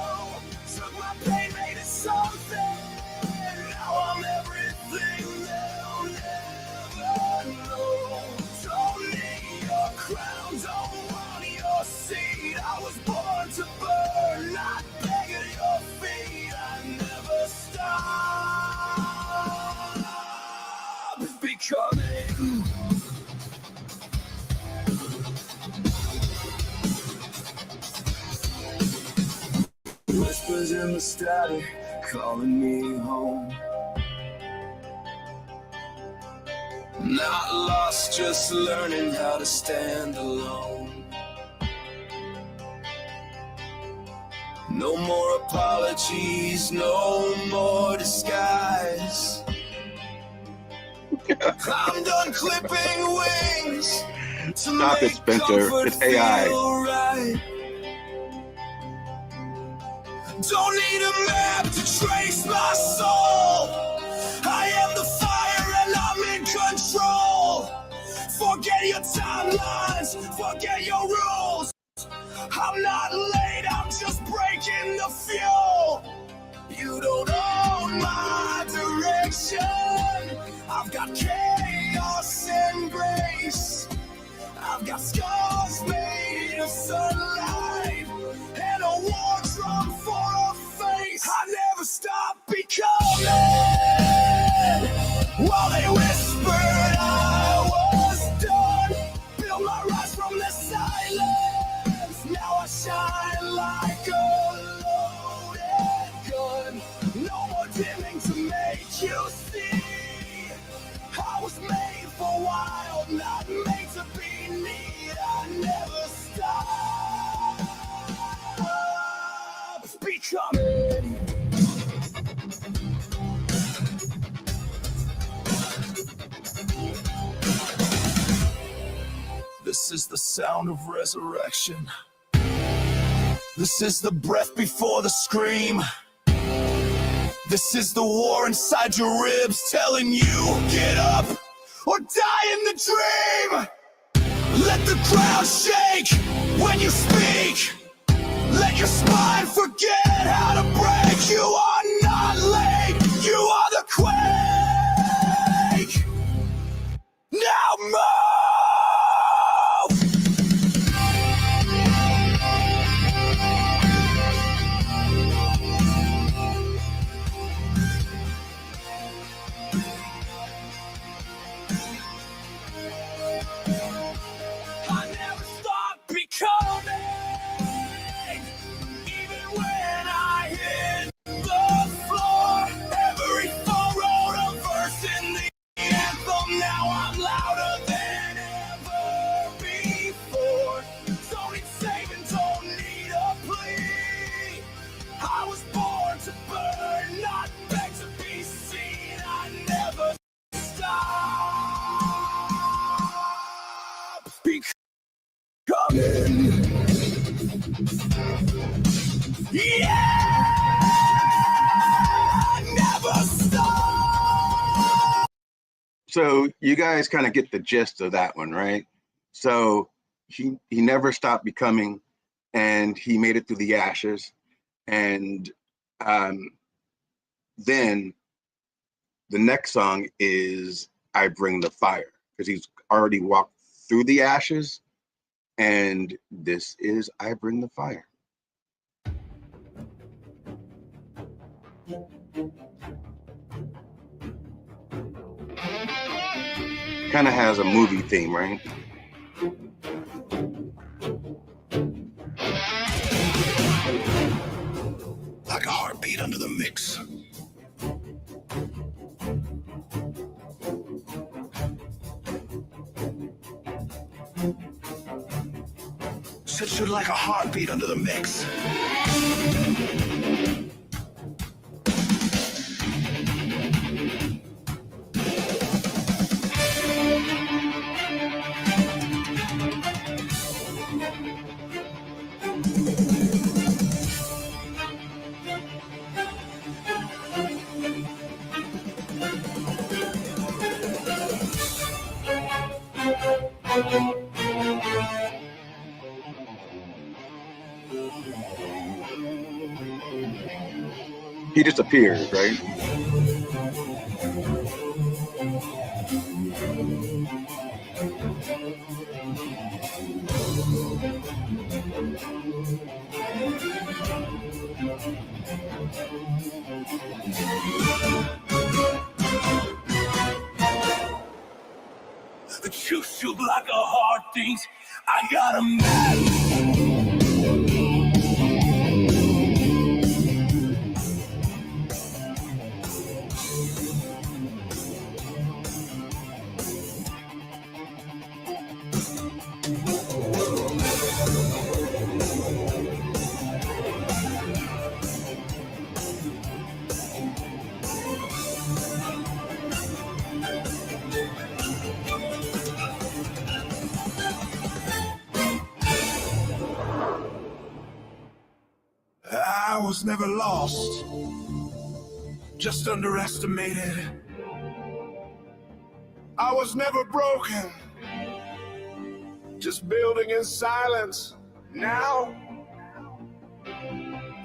Took my pain, made it something. Now I'm everything they'll never know. Don't need your crown, don't want your seat. I was born to burn, not beg at your feet. I never stop becoming. Whispers in the static, calling me home. Not lost, just learning how to stand alone. No more apologies, no more disguise. I'm done clipping wings to Stop it, make Spencer. comfort It's AI. feel right. Don't need a map to trace my soul. I am the fire and I'm in control. Forget your timelines, forget your rules. I'm not late, I'm just breaking the fuel. You don't own my direction. I've got chaos and grace. I've got scars made of sunlight and a war drum for a face. I never stop becoming. While they whispered I was done, built my rise from the silence. Now I shine like a loaded gun. No more dimming to make you see. I was made for wild, not made to be neat. I never stop becoming. This is the sound of resurrection. This is the breath before the scream. This is the war inside your ribs telling you get up or die in the dream. Let the crowd shake when you speak. Let your spine forget how to break. You are not late, you are the quake. Now move! I never stop becoming, even when I hit the floor. Every foe wrote a verse in the anthem. Now I'm louder than ever before. Don't need saving, don't need a plea. I was born to burn, not meant to be seen. I never stop becoming. Yeah, never stop. So you guys kind of get the gist of that one, right? So he never stopped becoming, and he made it through the ashes. And then the next song is I Bring the Fire, because he's already walked through the ashes. And this is I Bring the Fire. Kind of has a movie theme, right? Like a heartbeat under the mix. Said you'd like a heartbeat under the mix. He just appears, right? The juice shoot like a heart thinks I got a mad. I was never lost, just underestimated. I was never broken, just building in silence. Now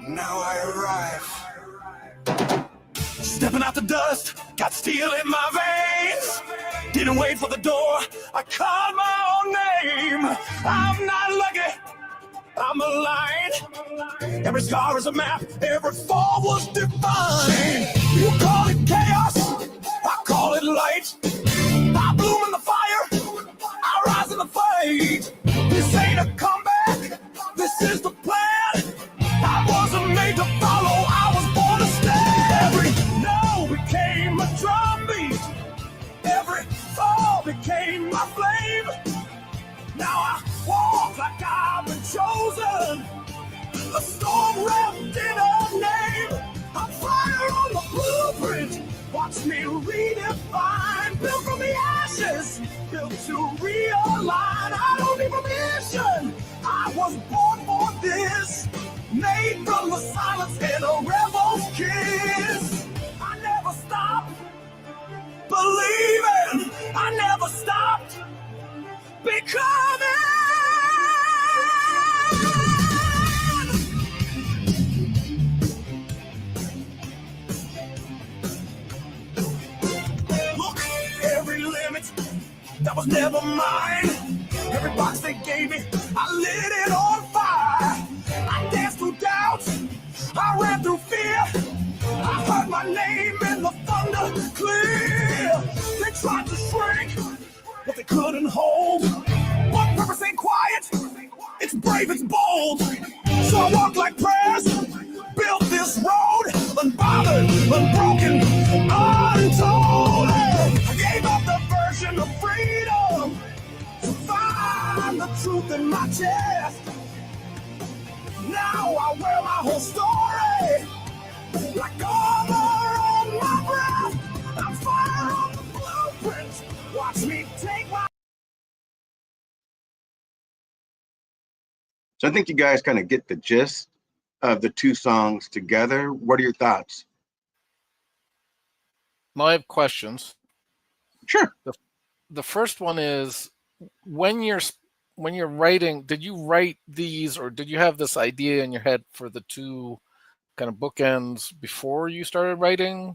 I arrive. Stepping out the dust, got steel in my veins. Didn't wait for the door, I called my own name. I'm not lucky, I'm aligned. Every scar is a map, every fall was divine. You call it chaos, I call it light. I bloom in the fire, I rise in the fight. This ain't a comeback, this is the plan. I wasn't made to follow, I was born to stand. Every no became a drum beat. Every fall became my flame. Now I walk like I've been chosen. A storm wrapped in a name. I'm fire on the blueprint. Watch me redefine. Built from the ashes, built to realign. I don't need permission. I was born for this. Made from the silence and a rebel's kiss. I never stopped believing. I never stopped becoming. Look, every limit that was never mine. Every box they gave me, I lit it on fire. I danced through doubt, I ran through fear. I heard my name in the thunder clear. They tried to shrink, but they couldn't hold. What purpose ain't quiet? It's brave, it's bold. So I walk like prayers, built this road, unbothered, unbroken, untold. I gave up the version of freedom to find the truth in my chest. Now I wear my whole story like armor on my breath. I'm fire on the blueprint. Watch me take my. So I think you guys kind of get the gist of the two songs together. What are your thoughts? Now I have questions. Sure. The first one is when you're writing, did you write these or did you have this idea in your head for the two kind of bookends before you started writing,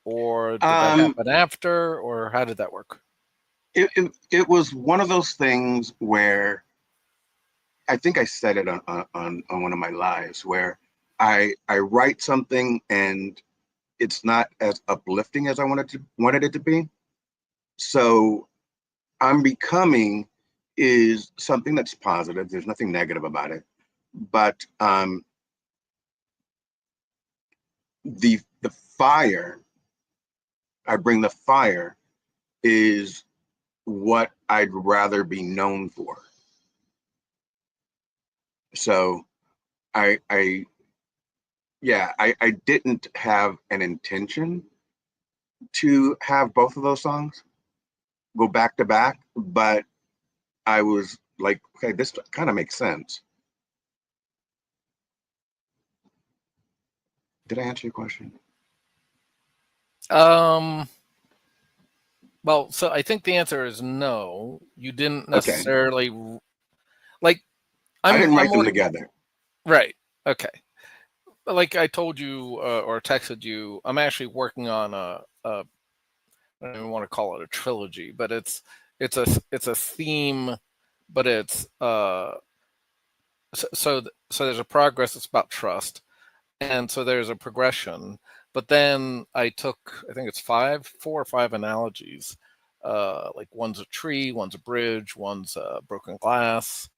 or did that happen after, or how did that work? It was one of those things where I think I said it on one of my lives where I write something and it's not as uplifting as I wanted it to be. So I'm becoming is something that's positive. There's nothing negative about it, but the fire, I bring the fire, is what I'd rather be known for. So I didn't have an intention to have both of those songs go back to back, but I was like, okay, this kind of makes sense. Did I answer your question? Well, so I think the answer is no. You didn't necessarily like. I didn't write them together. Right. Okay. Like I told you or texted you, I'm actually working on a I don't even want to call it a trilogy, but it's a theme, but it's so there's a progress. It's about trust, and so there's a progression. But then I took, I think it's 4 or 5 analogies. Like one's a tree, one's a bridge, one's broken glass.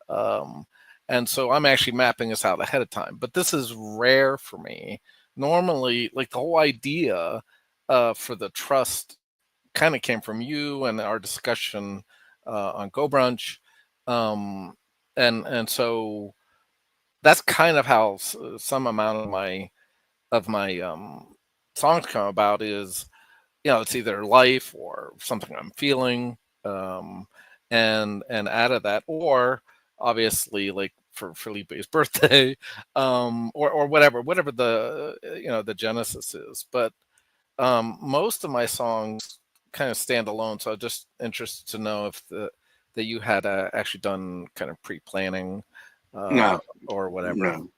And so I'm actually mapping this out ahead of time. But this is rare for me. Normally, like the whole idea for the trust kind of came from you and our discussion on Go Brunch. And so that's kind of how some amount of my songs come about is, it's either life or something I'm feeling, and out of that, or obviously like for Felipe's birthday, or whatever the the genesis is. But most of my songs kind of stand alone. So I'm just interested to know if that you had actually done kind of pre-planning No, or whatever?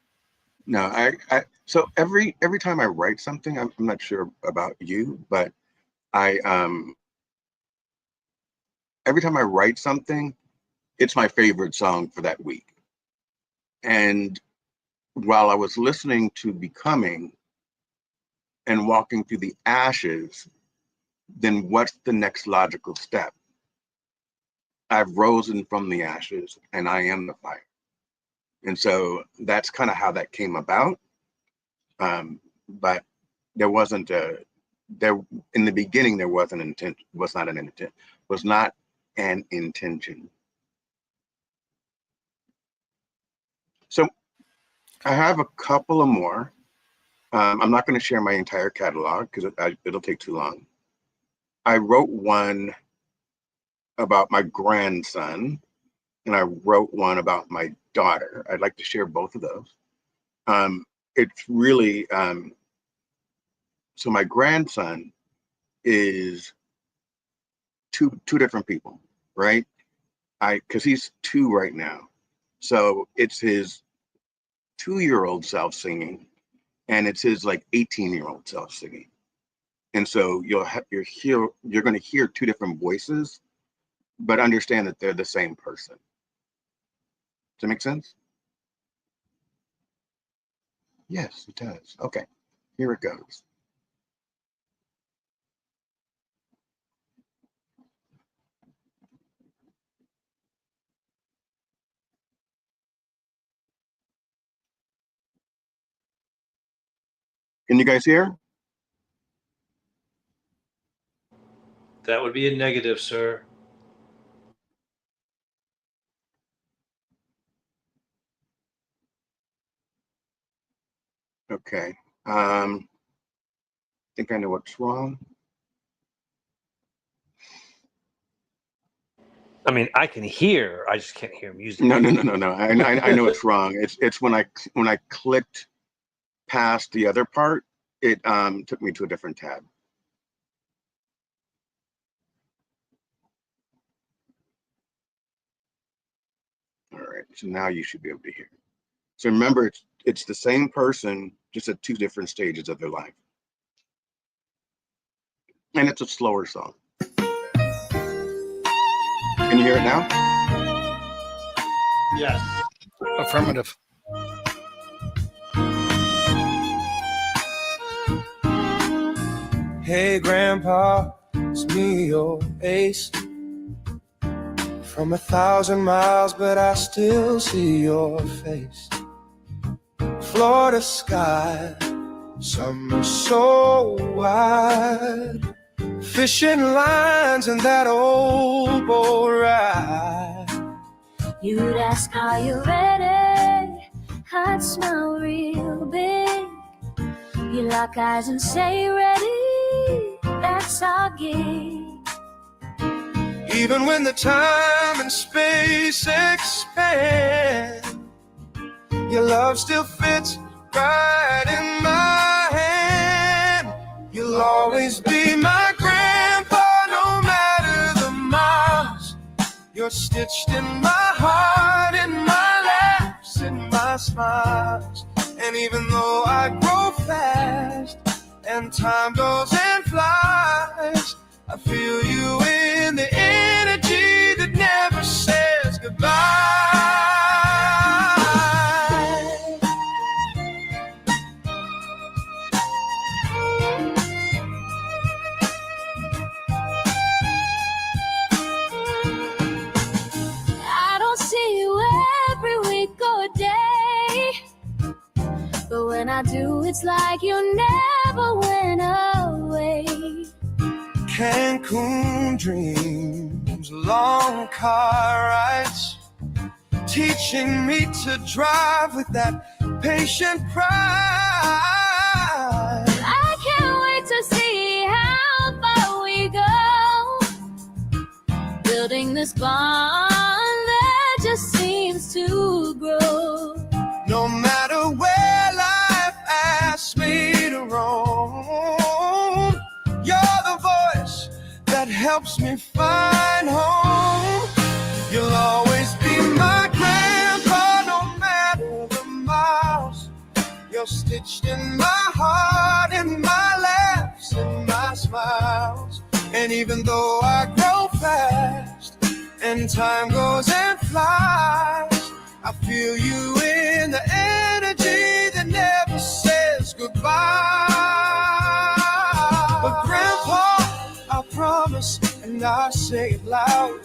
no. So every time I write something, I'm not sure about you, but I every time I write something, it's my favorite song for that week. And while I was listening to Becoming and walking through the ashes, then what's the next logical step? I've risen from the ashes and I am the fire. And so that's kind of how that came about. But there wasn't in the beginning, there was not an intention. So I have a couple of more. I'm not going to share my entire catalog because it'll take too long. I wrote one about my grandson, and I wrote one about my daughter. I'd like to share both of those. It's really, so my grandson is two different people, right? Because he's 2 right now. So it's his 2-year-old self singing, and it's his like 18-year-old self singing. And so you're going to hear 2 different voices, but understand that they're the same person. Does that make sense? Yes, it does. Okay, here it goes. Can you guys hear? That would be a negative, sir. Okay. I think I know what's wrong. I mean, I can hear. I just can't hear music. No. I know it's wrong. It's when I clicked past the other part, it took me to a different tab. All right. So now you should be able to hear. So remember, it's the same person, just at 2 different stages of their life. And it's a slower song. Can you hear it now? Yes. Affirmative. Hey, Grandpa, it's me, your ace. From 1,000 miles, but I still see your face. Florida sky, summer so wide. Fishing lines and that old boat ride. You'd ask, are you ready? I'd smile real big. You lock eyes and say, ready, that's our gig. Even when the time and space expand, your love still fits right in my hand. You'll always be my grandpa, no matter the miles. You're stitched in my heart, in my laughs, in my smiles. And even though I grow fast and time goes and flies, I feel you in the energy that never says goodbye. I don't see you every week or day, but when I do, it's like you never went away. Cancun dreams, long car rides, teaching me to drive with that patient pride. I can't wait to see how far we go, building this bond that just seems to grow. No matter where life asks me to roam, you're the voice that helps me find home. stitched in my heart, in my laughs, in my smiles. And even though I grow fast and time goes and flies, I feel you in the energy that never says goodbye. But Grandpa, I promise, and I say it loud,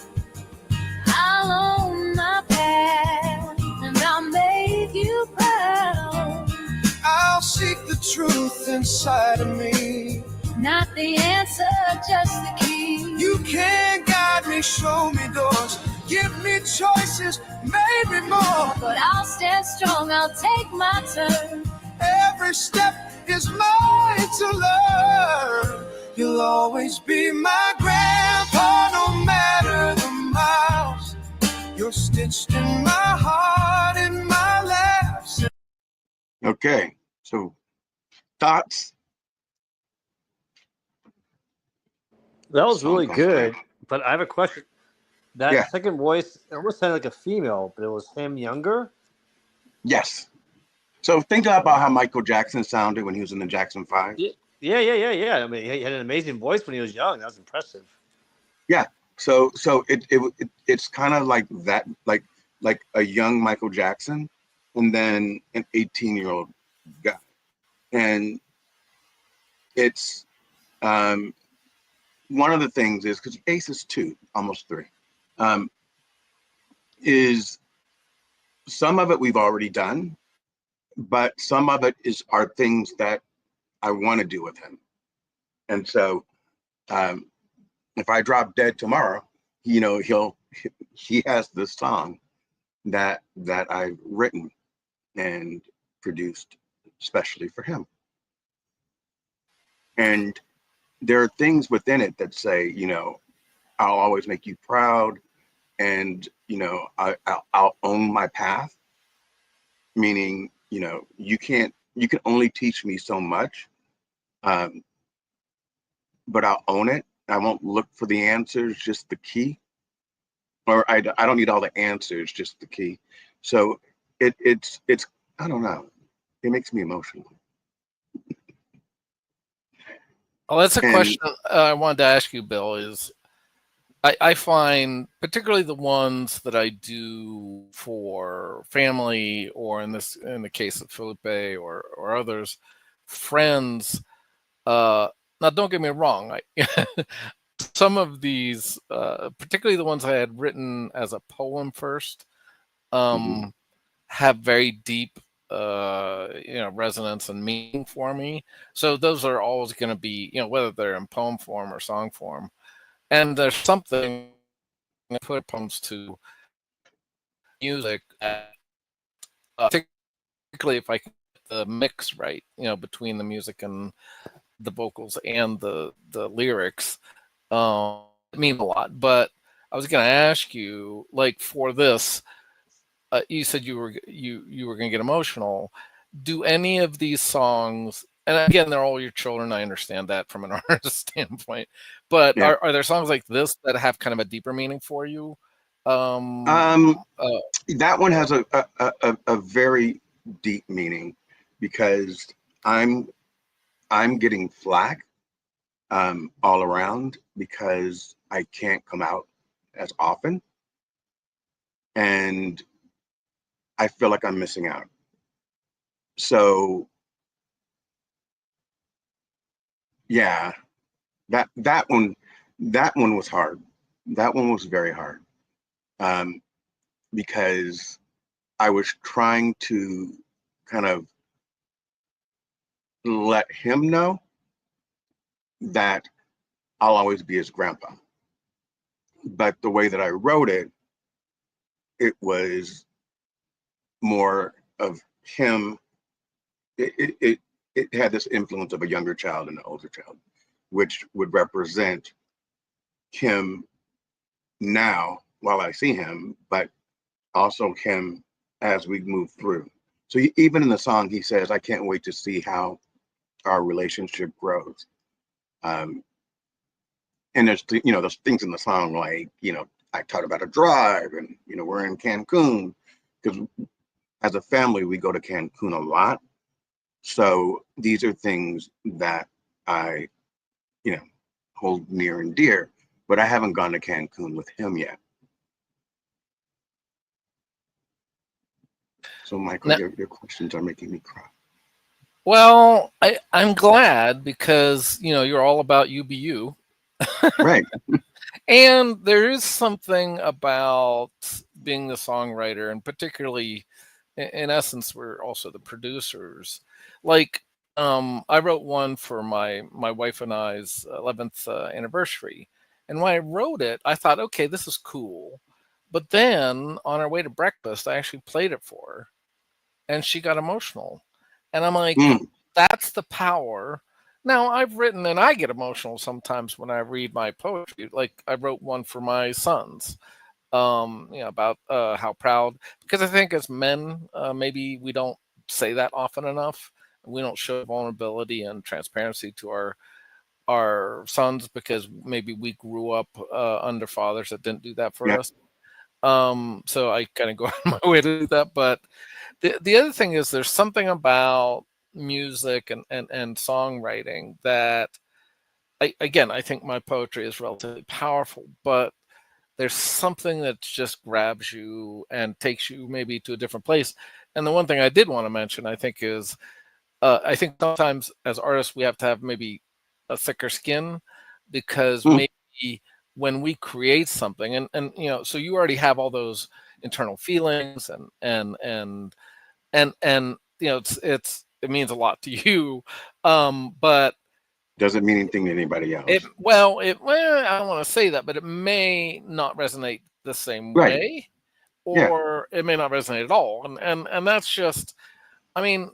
I'll own my past and I'll make you proud. I'll seek the truth inside of me. Not the answer, just the key. You can guide me, show me doors, give me choices, maybe more. But I'll stand strong, I'll take my turn. Every step is mine to learn. You'll always be my grandpa, no matter the miles. You're stitched in my heart, in my laughs. Okay, so thoughts? That was Song really comes good, back. but I have a question. That Yeah. second voice, it almost sounded like a female, but it was him younger. Yes. So think about how Michael Jackson sounded when he was in the Jackson 5. Yeah. I mean, he had an amazing voice when he was young. That was impressive. Yeah. So it's kind of like that, like a young Michael Jackson, and then an 18-year-old guy, and it's one of the things is because Ace is 2, almost 3, is some of it we've already done, but some of it are things that I want to do with him, and so if I drop dead tomorrow, you know, he has this song that I've written and produced especially for him. And there are things within it that say, you know, I'll always make you proud, and you know, I'll own my path. Meaning, you know, you can only teach me so much, but I'll own it. I won't look for the answers, just the key. Or I don't need all the answers, just the key. So it's I don't know. It makes me emotional. Well, that's a And question I wanted to ask you, Bill. Is I find particularly the ones that I do for family, or in the case of Felipe or others, friends. Now, don't get me wrong. Some of these, particularly the ones I had written as a poem first, mhm. have very deep, resonance and meaning for me. So those are always going to be, whether they're in poem form or song form. And there's something that put poems to music, particularly if I can get the mix right, between the music and the vocals and the lyrics. It means a lot. But I was going to ask you, like, for this, you said you were going to get emotional. Do any of these songs, and again, they're all your children, I understand that from an artist standpoint, but Yeah. are there songs like this that have kind of a deeper meaning for you? That one has a very deep meaning, because I'm getting flack all around because I can't come out as often, and I feel like I'm missing out. So yeah, that one was hard. That one was very hard, because I was trying to kind of let him know that I'll always be his grandpa. But the way that I wrote it, it was more of him. It had this influence of a younger child and an older child, which would represent him now while I see him, but also him as we move through. So even in the song, he says, "I can't wait to see how our relationship grows." And there's there's things in the song like, I talk about a drive, and we're in Cancun, because as a family we go to Cancun a lot. So these are things that I, hold near and dear, but I haven't gone to Cancun with him yet. So Michael, Now- your questions are making me cry. Well, I'm glad because you're all about you be you. Right. And there is something about being the songwriter, and particularly in essence, we're also the producers. Like, I wrote one for my wife and I's 11th anniversary, and when I wrote it, I thought, okay, this is cool. But then on our way to breakfast, I actually played it for her, and she got emotional, and I'm like, that's the power. Now, I've written and I get emotional sometimes when I read my poetry. Like I wrote one for my sons, about how proud, because I think as men, maybe we don't say that often enough. We don't show vulnerability and transparency to our sons because maybe we grew up under fathers that didn't do that for Yeah. us. So I kind of go out of my way to do that. But the other thing is there's something about music and songwriting that I think my poetry is relatively powerful, but there's something that just grabs you and takes you maybe to a different place. And the one thing I did want to mention, I think, is I think sometimes as artists we have to have maybe a thicker skin because maybe when we create something and so you already have all those internal feelings and it means a lot to you, but Doesn't mean anything to anybody else. well, I don't want to say that, but it may not resonate the same Right. way, Yeah. or it may not resonate at all, and that's just, I mean,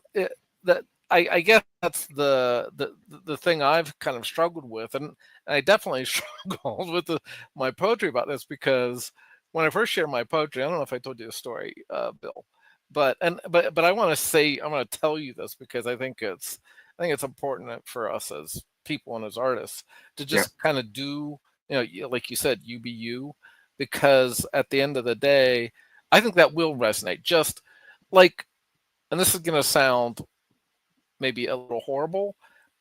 I guess that's the thing I've kind of struggled with, and I definitely struggled with my poetry about this because when I first shared my poetry, I don't know if I told you the story, Bill, but I want to tell you this because I think it's important for us as people and as artists to just kind of do, like you said, you be you, because at the end of the day, I think that will resonate. Just like, and this is going to sound maybe a little horrible,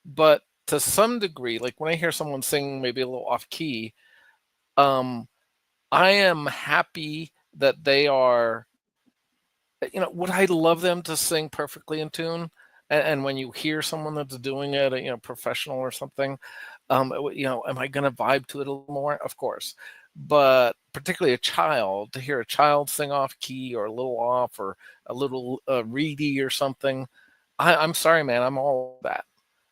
but to some degree, like when I hear someone sing maybe a little off key, I am happy that they are, would I love them to sing perfectly in tune? And when you hear someone that's doing it, professional or something, am I going to vibe to it a little more? Of course. But particularly a child, to hear a child sing off key or a little off or a little reedy or something, I'm sorry, man, I'm all that.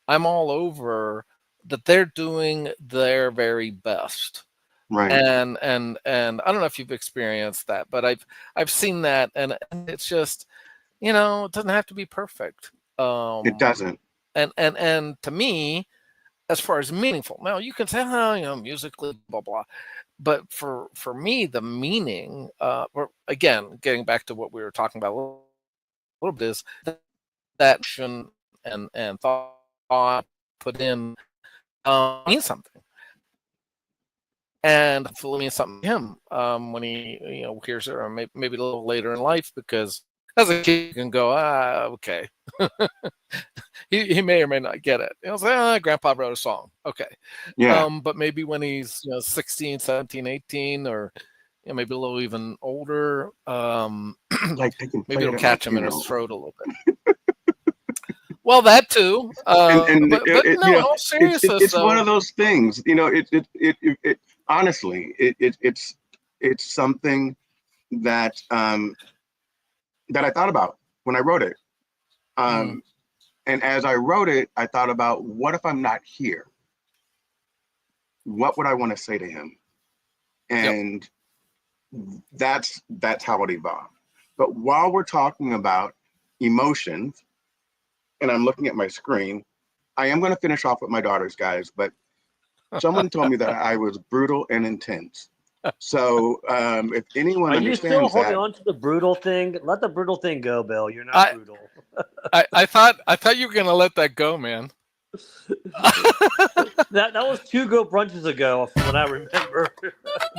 I'm all over that they're doing their very best. Right. And I don't know if you've experienced that, but I've seen that, and it's just, it doesn't have to be perfect. It doesn't. And to me, as far as meaningful, now you can say, musically, blah blah, but for me, the meaning, or again, getting back to what we were talking about a little bit, is that action and thought put in means something, and hopefully means something to him when he hears it, or maybe a little later in life, because as a kid you can go, okay. he may or may not get it. He'll say, grandpa wrote a song. Okay. Yeah. But maybe when he's 16, 17, 18, or maybe a little even older, Like they can maybe play it'll it catch like, him in his throat a little bit. Well, that too. But in all seriousness, it's one of those things. It honestly, it's something that that I thought about when I wrote it. And as I wrote it, I thought about, what if I'm not here? What would I want to say to him? And that's how it evolved. But while we're talking about emotions, and I'm looking at my screen, I am going to finish off with my daughters, guys, but someone told me that I was brutal and intense. So if anyone Are you still understands holding that, on to the brutal thing? Let the brutal thing go, Bill. You're not brutal. I thought you were gonna let that go, man. That was 2 Go brunches ago, from what I remember.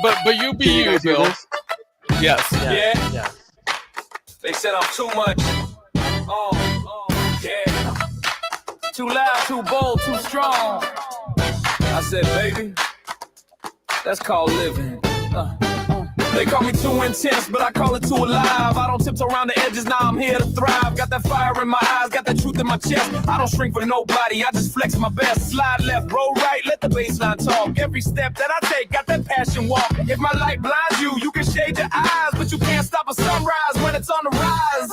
But you be Can you you, guys hear Bill. this? Yes. Yeah. They said I'm too much. Yeah. Too loud, too bold, too strong. I said, baby, that's called living. They call me too intense, but I call it too alive. I don't tiptoe around the edges, now I'm here to thrive. Got that fire in my eyes, got that truth in my chest. I don't shrink for nobody, I just flex my best. Slide left, roll right, let the baseline talk. Every step that I take, got that passion walk. If my light blinds you, you can shade your eyes, but you can't stop a sunrise when it's on the rise.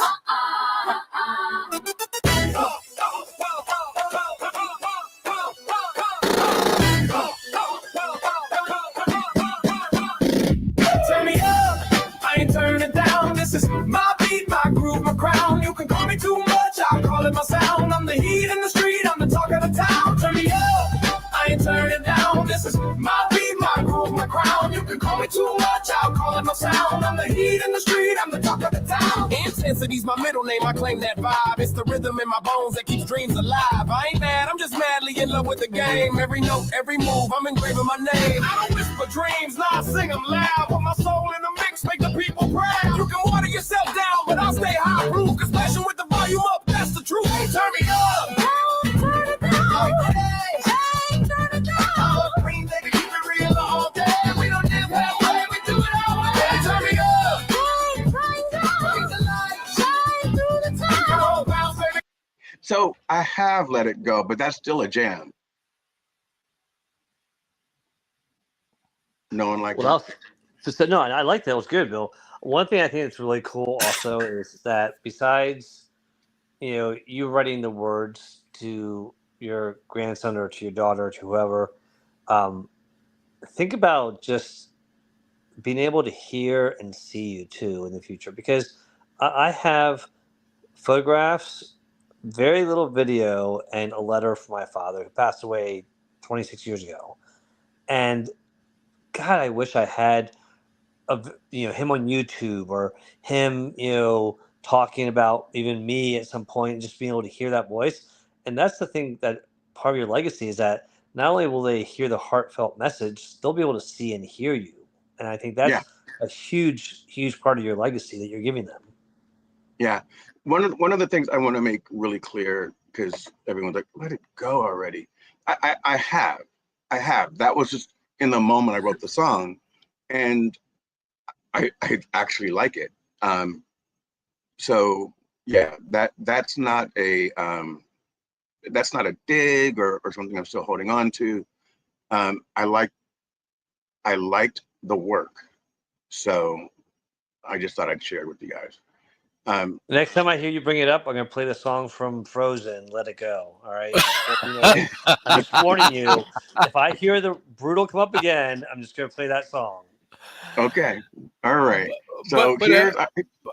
Turn me up, I ain't turning down. This is my beat, my groove, my crown. You can call me too much, I'll call it my sound. I'm the heat in the street, I'm the talk of the town. Turn me up, I ain't turning down. This is my beat, my groove, my crown. You can call me too much, I'll call it my sound. I'm the heat in the street, I'm the talk of the town. Intensity's my middle name, I claim that vibe. It's the rhythm in my bones that keeps dreams alive. I ain't mad, I'm just madly in love with the game. Every note, every move, I'm engraving my name. I don't whisper dreams, nah, I sing them loud. Put my soul in the mix, make the people proud. You can water yourself down, but I'll stay high proof. Cause flashing with the volume up, that's the truth. Hey, turn me up. Turn it down. Hey, turn it down. Oh, green, baby, keep it real all day. We don't live halfway, we do it all way. Hey, turn me up. Hey, turn it down. Bring the light, shine through the town. Come on, bounce, baby. So I have Let It Go, but that's still a jam. No one likes Well, it. so no, I like that. It was good, Bill. One thing I think that's really cool also is that besides, you writing the words to your grandson or to your daughter or to whoever, think about just being able to hear and see you too in the future. Because I have photographs, very little video, and a letter from my father who passed away 26 years ago. And God, I wish I had him on YouTube or him, talking about even me at some point and just being able to hear that voice. And that's the thing, that part of your legacy is that not only will they hear the heartfelt message, they'll be able to see and hear you. And I think that's a huge, huge part of your legacy that you're giving them. Yeah. One of the things I want to make really clear, because everyone's like, let it go already. I have. That was just in the moment I wrote the song, and I actually like it. So yeah, that's not a dig or something I'm still holding on to. I liked the work, so I just thought I'd share it with you guys. The next time I hear you bring it up, I'm going to play the song from Frozen, Let It Go. All right. I'm just warning you. If I hear the brutal come up again, I'm just going to play that song. Okay. All right. So here's.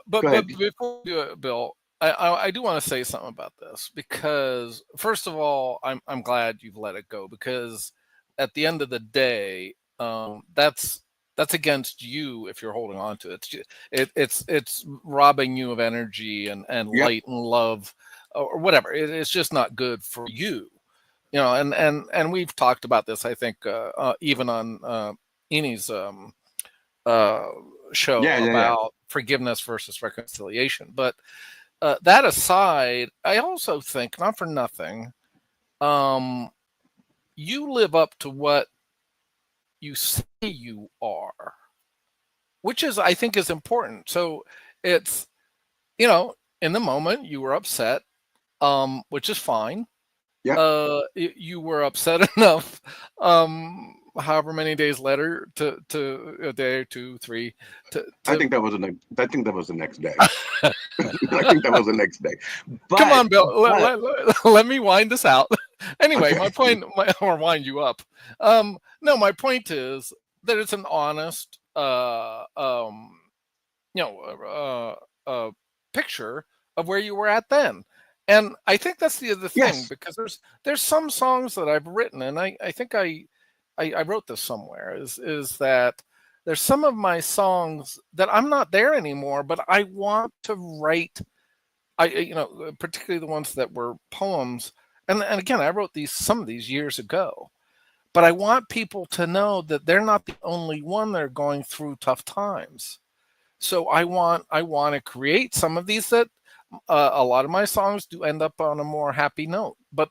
But before you do it, Bill, I do want to say something about this, because first of all, I'm glad you've let it go, because at the end of the day, that's against you if you're holding on to it. It's robbing you of energy and light and love or whatever. It's just not good for you, and we've talked about this, I think, even on Eni's show about forgiveness versus reconciliation. But that aside, I also think, not for nothing, you live up to what you say you are, which is, I think, is important. So it's, in the moment you were upset, which is fine. Yeah. You were upset enough, however many days later, to a day or 2, 3. I think that was the next day. I think that was the next day. But, come on, Bill. Let me wind this out. Anyway, okay. My point, or wind you up. No, my point is that it's an honest, picture of where you were at then. And I think that's the other thing, because there's some songs that I've written, and I think I wrote this somewhere, is that there's some of my songs that I'm not there anymore, but I want to write, particularly the ones that were poems. And again, I wrote some of these years ago, but I want people to know that they're not the only one that are going through tough times. So I want to create some of these that a lot of my songs do end up on a more happy note, but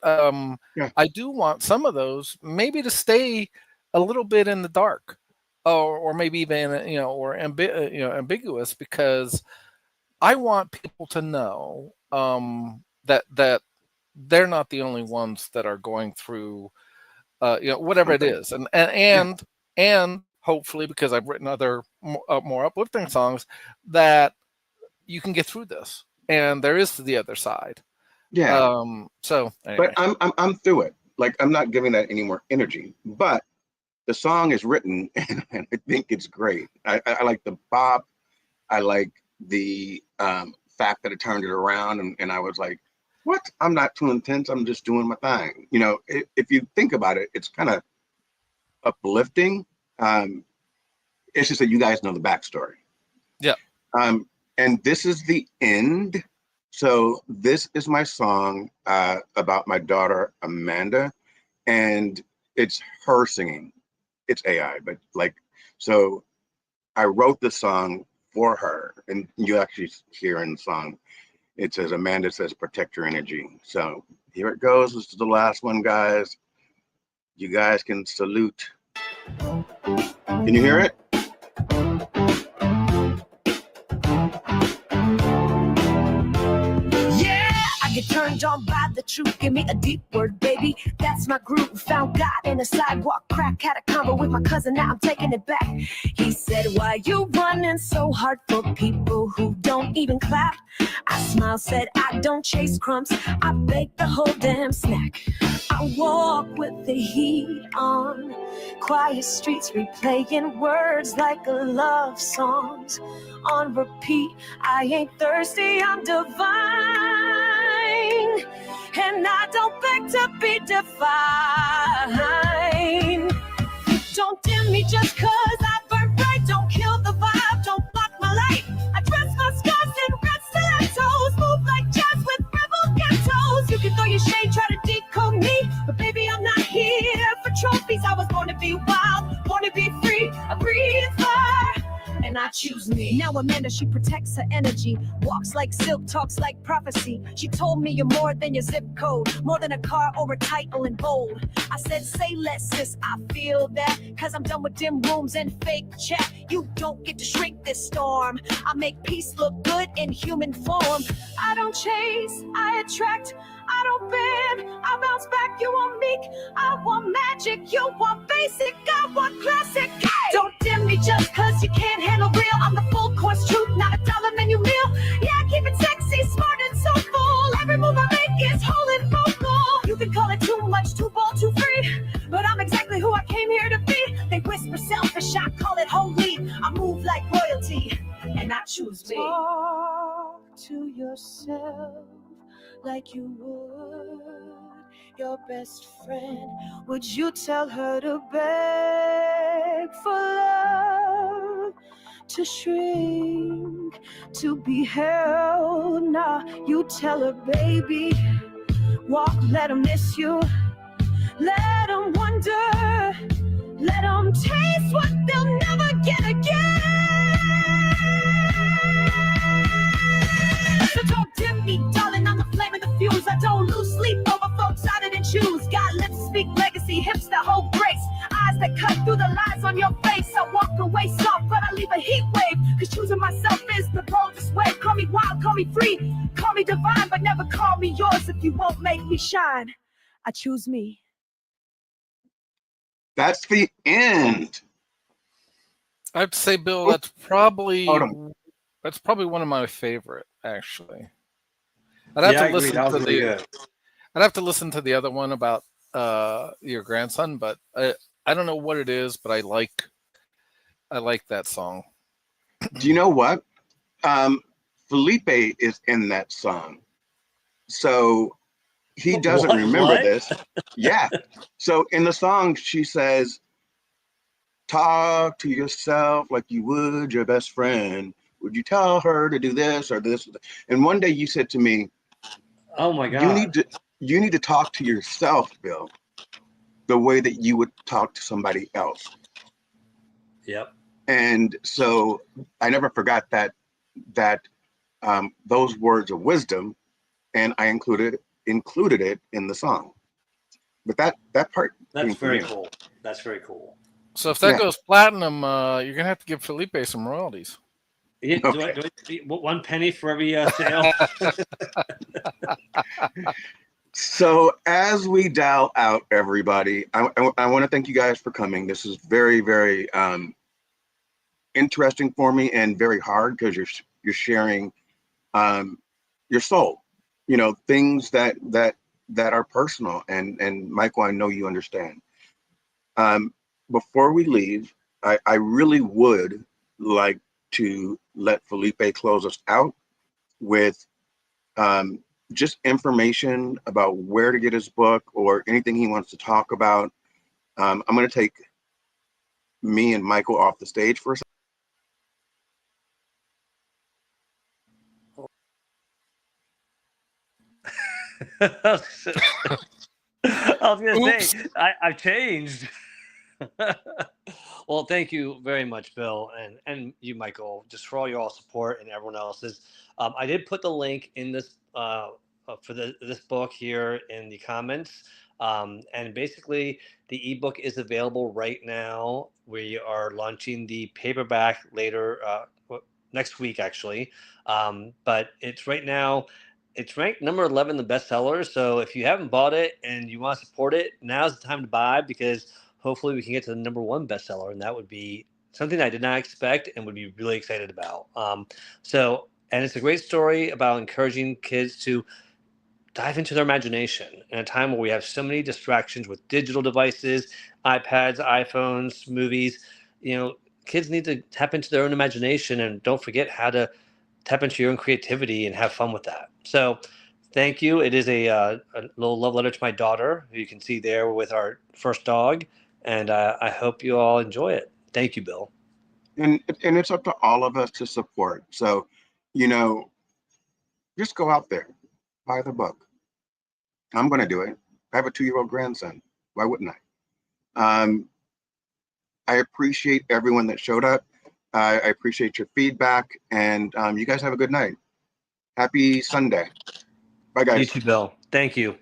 Yeah. I do want some of those maybe to stay a little bit in the dark, or maybe even or ambiguous, because I want people to know that they're not the only ones that are going through whatever it Something. is, and hopefully, because I've written other more uplifting songs, that you can get through this, and there is the other side. Yeah. So But anyway, I'm through it. Like, I'm not giving that any more energy. But the song is written, and I think it's great. I like the bop. I like the fact that it turned it around, and I was like, what? I'm not too intense. I'm just doing my thing. If you think about it, it's kind of uplifting. It's just that you guys know the backstory. yeah. And this is the end. So this is my song about my daughter, Amanda, and it's her singing. It's AI, but so I wrote the song for her, and you actually hear in the song, it says, Amanda says, protect your energy. So here it goes. This is the last one, guys. You guys can salute. Can you hear it? Get turned on by the truth, give me a deep word, baby. That's my groove. Found God in a sidewalk crack, had a convo with my cousin, now I'm taking it back. He said, why you running so hard for people who don't even clap? I smiled, said, I don't chase crumbs, I bake the whole damn snack. I walk with the heat on, quiet streets replaying words like a love songs on repeat. I ain't thirsty, I'm divine. And I don't beg to be defined. Don't dim me just cause I burn bright. Don't kill the vibe, don't block my light. I dress my scars in red stilettos, move like jazz with rebel ghettos. You can throw your shade, try to decode me, but baby, I'm not here for trophies. I was born to be wild, born to be free. I breathe fire, and I choose me. Now Amanda, she protects her energy, walks like silk, talks like prophecy. She told me you're more than your zip code, more than a car or a title in bold. I said, say less, sis, I feel that, cause I'm done with dim rooms and fake chat. You don't get to shrink this storm. I make peace look good in human form. I don't chase, I attract. I don't bend, I bounce back, you want meek. I want magic, you want basic, I want classic. Hey! Don't dim me just cause you can't handle real. I'm the full course truth, not a dollar menu meal. Yeah, I keep it sexy, smart and soulful. Every move I make is whole and vocal. You can call it too much, too bold, too free, but I'm exactly who I came here to be. They whisper selfish, I call it holy. I move like royalty, and I choose me. Talk to yourself like you would your best friend. Would you tell her to beg for love, to shrink, to be held? Nah, you tell her, baby, walk, let them miss you, let them wonder, let them taste what they'll never get again. So don't dim me, darling, I'm the flame and the fuse. I don't lose sleep over folks I didn't choose. Got lips speak legacy, hips that hold grace, eyes that cut through the lies on your face. I walk away soft, but I leave a heat wave, cause choosing myself is the boldest way. Call me wild, call me free, call me divine, but never call me yours if you won't make me shine. I choose me. That's the end. I have to say, Bill, that's probably Hold on. one of my favorite, actually. Yeah, I agree. That was really good. I'd have to listen to the other one about your grandson, but I don't know what it is, but I like that song. Do you know what? Felipe is in that song. So he doesn't remember this. Yeah. So in the song, she says, talk to yourself like you would your best friend. Would you tell her to do this or this? And one day you said to me, Oh my God. You need to talk to yourself, Bill, the way that you would talk to somebody else. Yep. And so I never forgot that those words of wisdom, and I included it in the song. But that part. That's very cool. That's very cool. So if that goes platinum, you're gonna have to give Felipe some royalties. Yeah, okay. do I 1 penny for every sale? So as we dial out, everybody, I want to thank you guys for coming. This is very, very interesting for me and very hard because you're sharing your soul, things that are personal. And Michael, I know you understand. Before we leave, I really would like to let Felipe close us out with just information about where to get his book or anything he wants to talk about. I'm going to take me and Michael off the stage for a second. I was going to say, I've changed. Well, thank you very much, Bill, and you, Michael, just for all your support and everyone else's. I did put the link in this for this book here in the comments, and basically the ebook is available right now. We are launching the paperback later next week, actually, but it's right now. It's ranked number 11 the bestsellers. So if you haven't bought it and you want to support it, now's the time to buy, because hopefully we can get to the number 1 bestseller, and that would be something I did not expect and would be really excited about. And it's a great story about encouraging kids to dive into their imagination in a time where we have so many distractions with digital devices, iPads, iPhones, movies. Kids need to tap into their own imagination, and don't forget how to tap into your own creativity and have fun with that. So thank you. It is a little love letter to my daughter, who you can see there with our first dog. And I hope you all enjoy it. Thank you, Bill. And it's up to all of us to support. So, just go out there, buy the book. I'm going to do it. I have a 2-year-old grandson. Why wouldn't I? I appreciate everyone that showed up. I appreciate your feedback, and you guys have a good night. Happy Sunday. Bye, guys. You too, Bill. Thank you.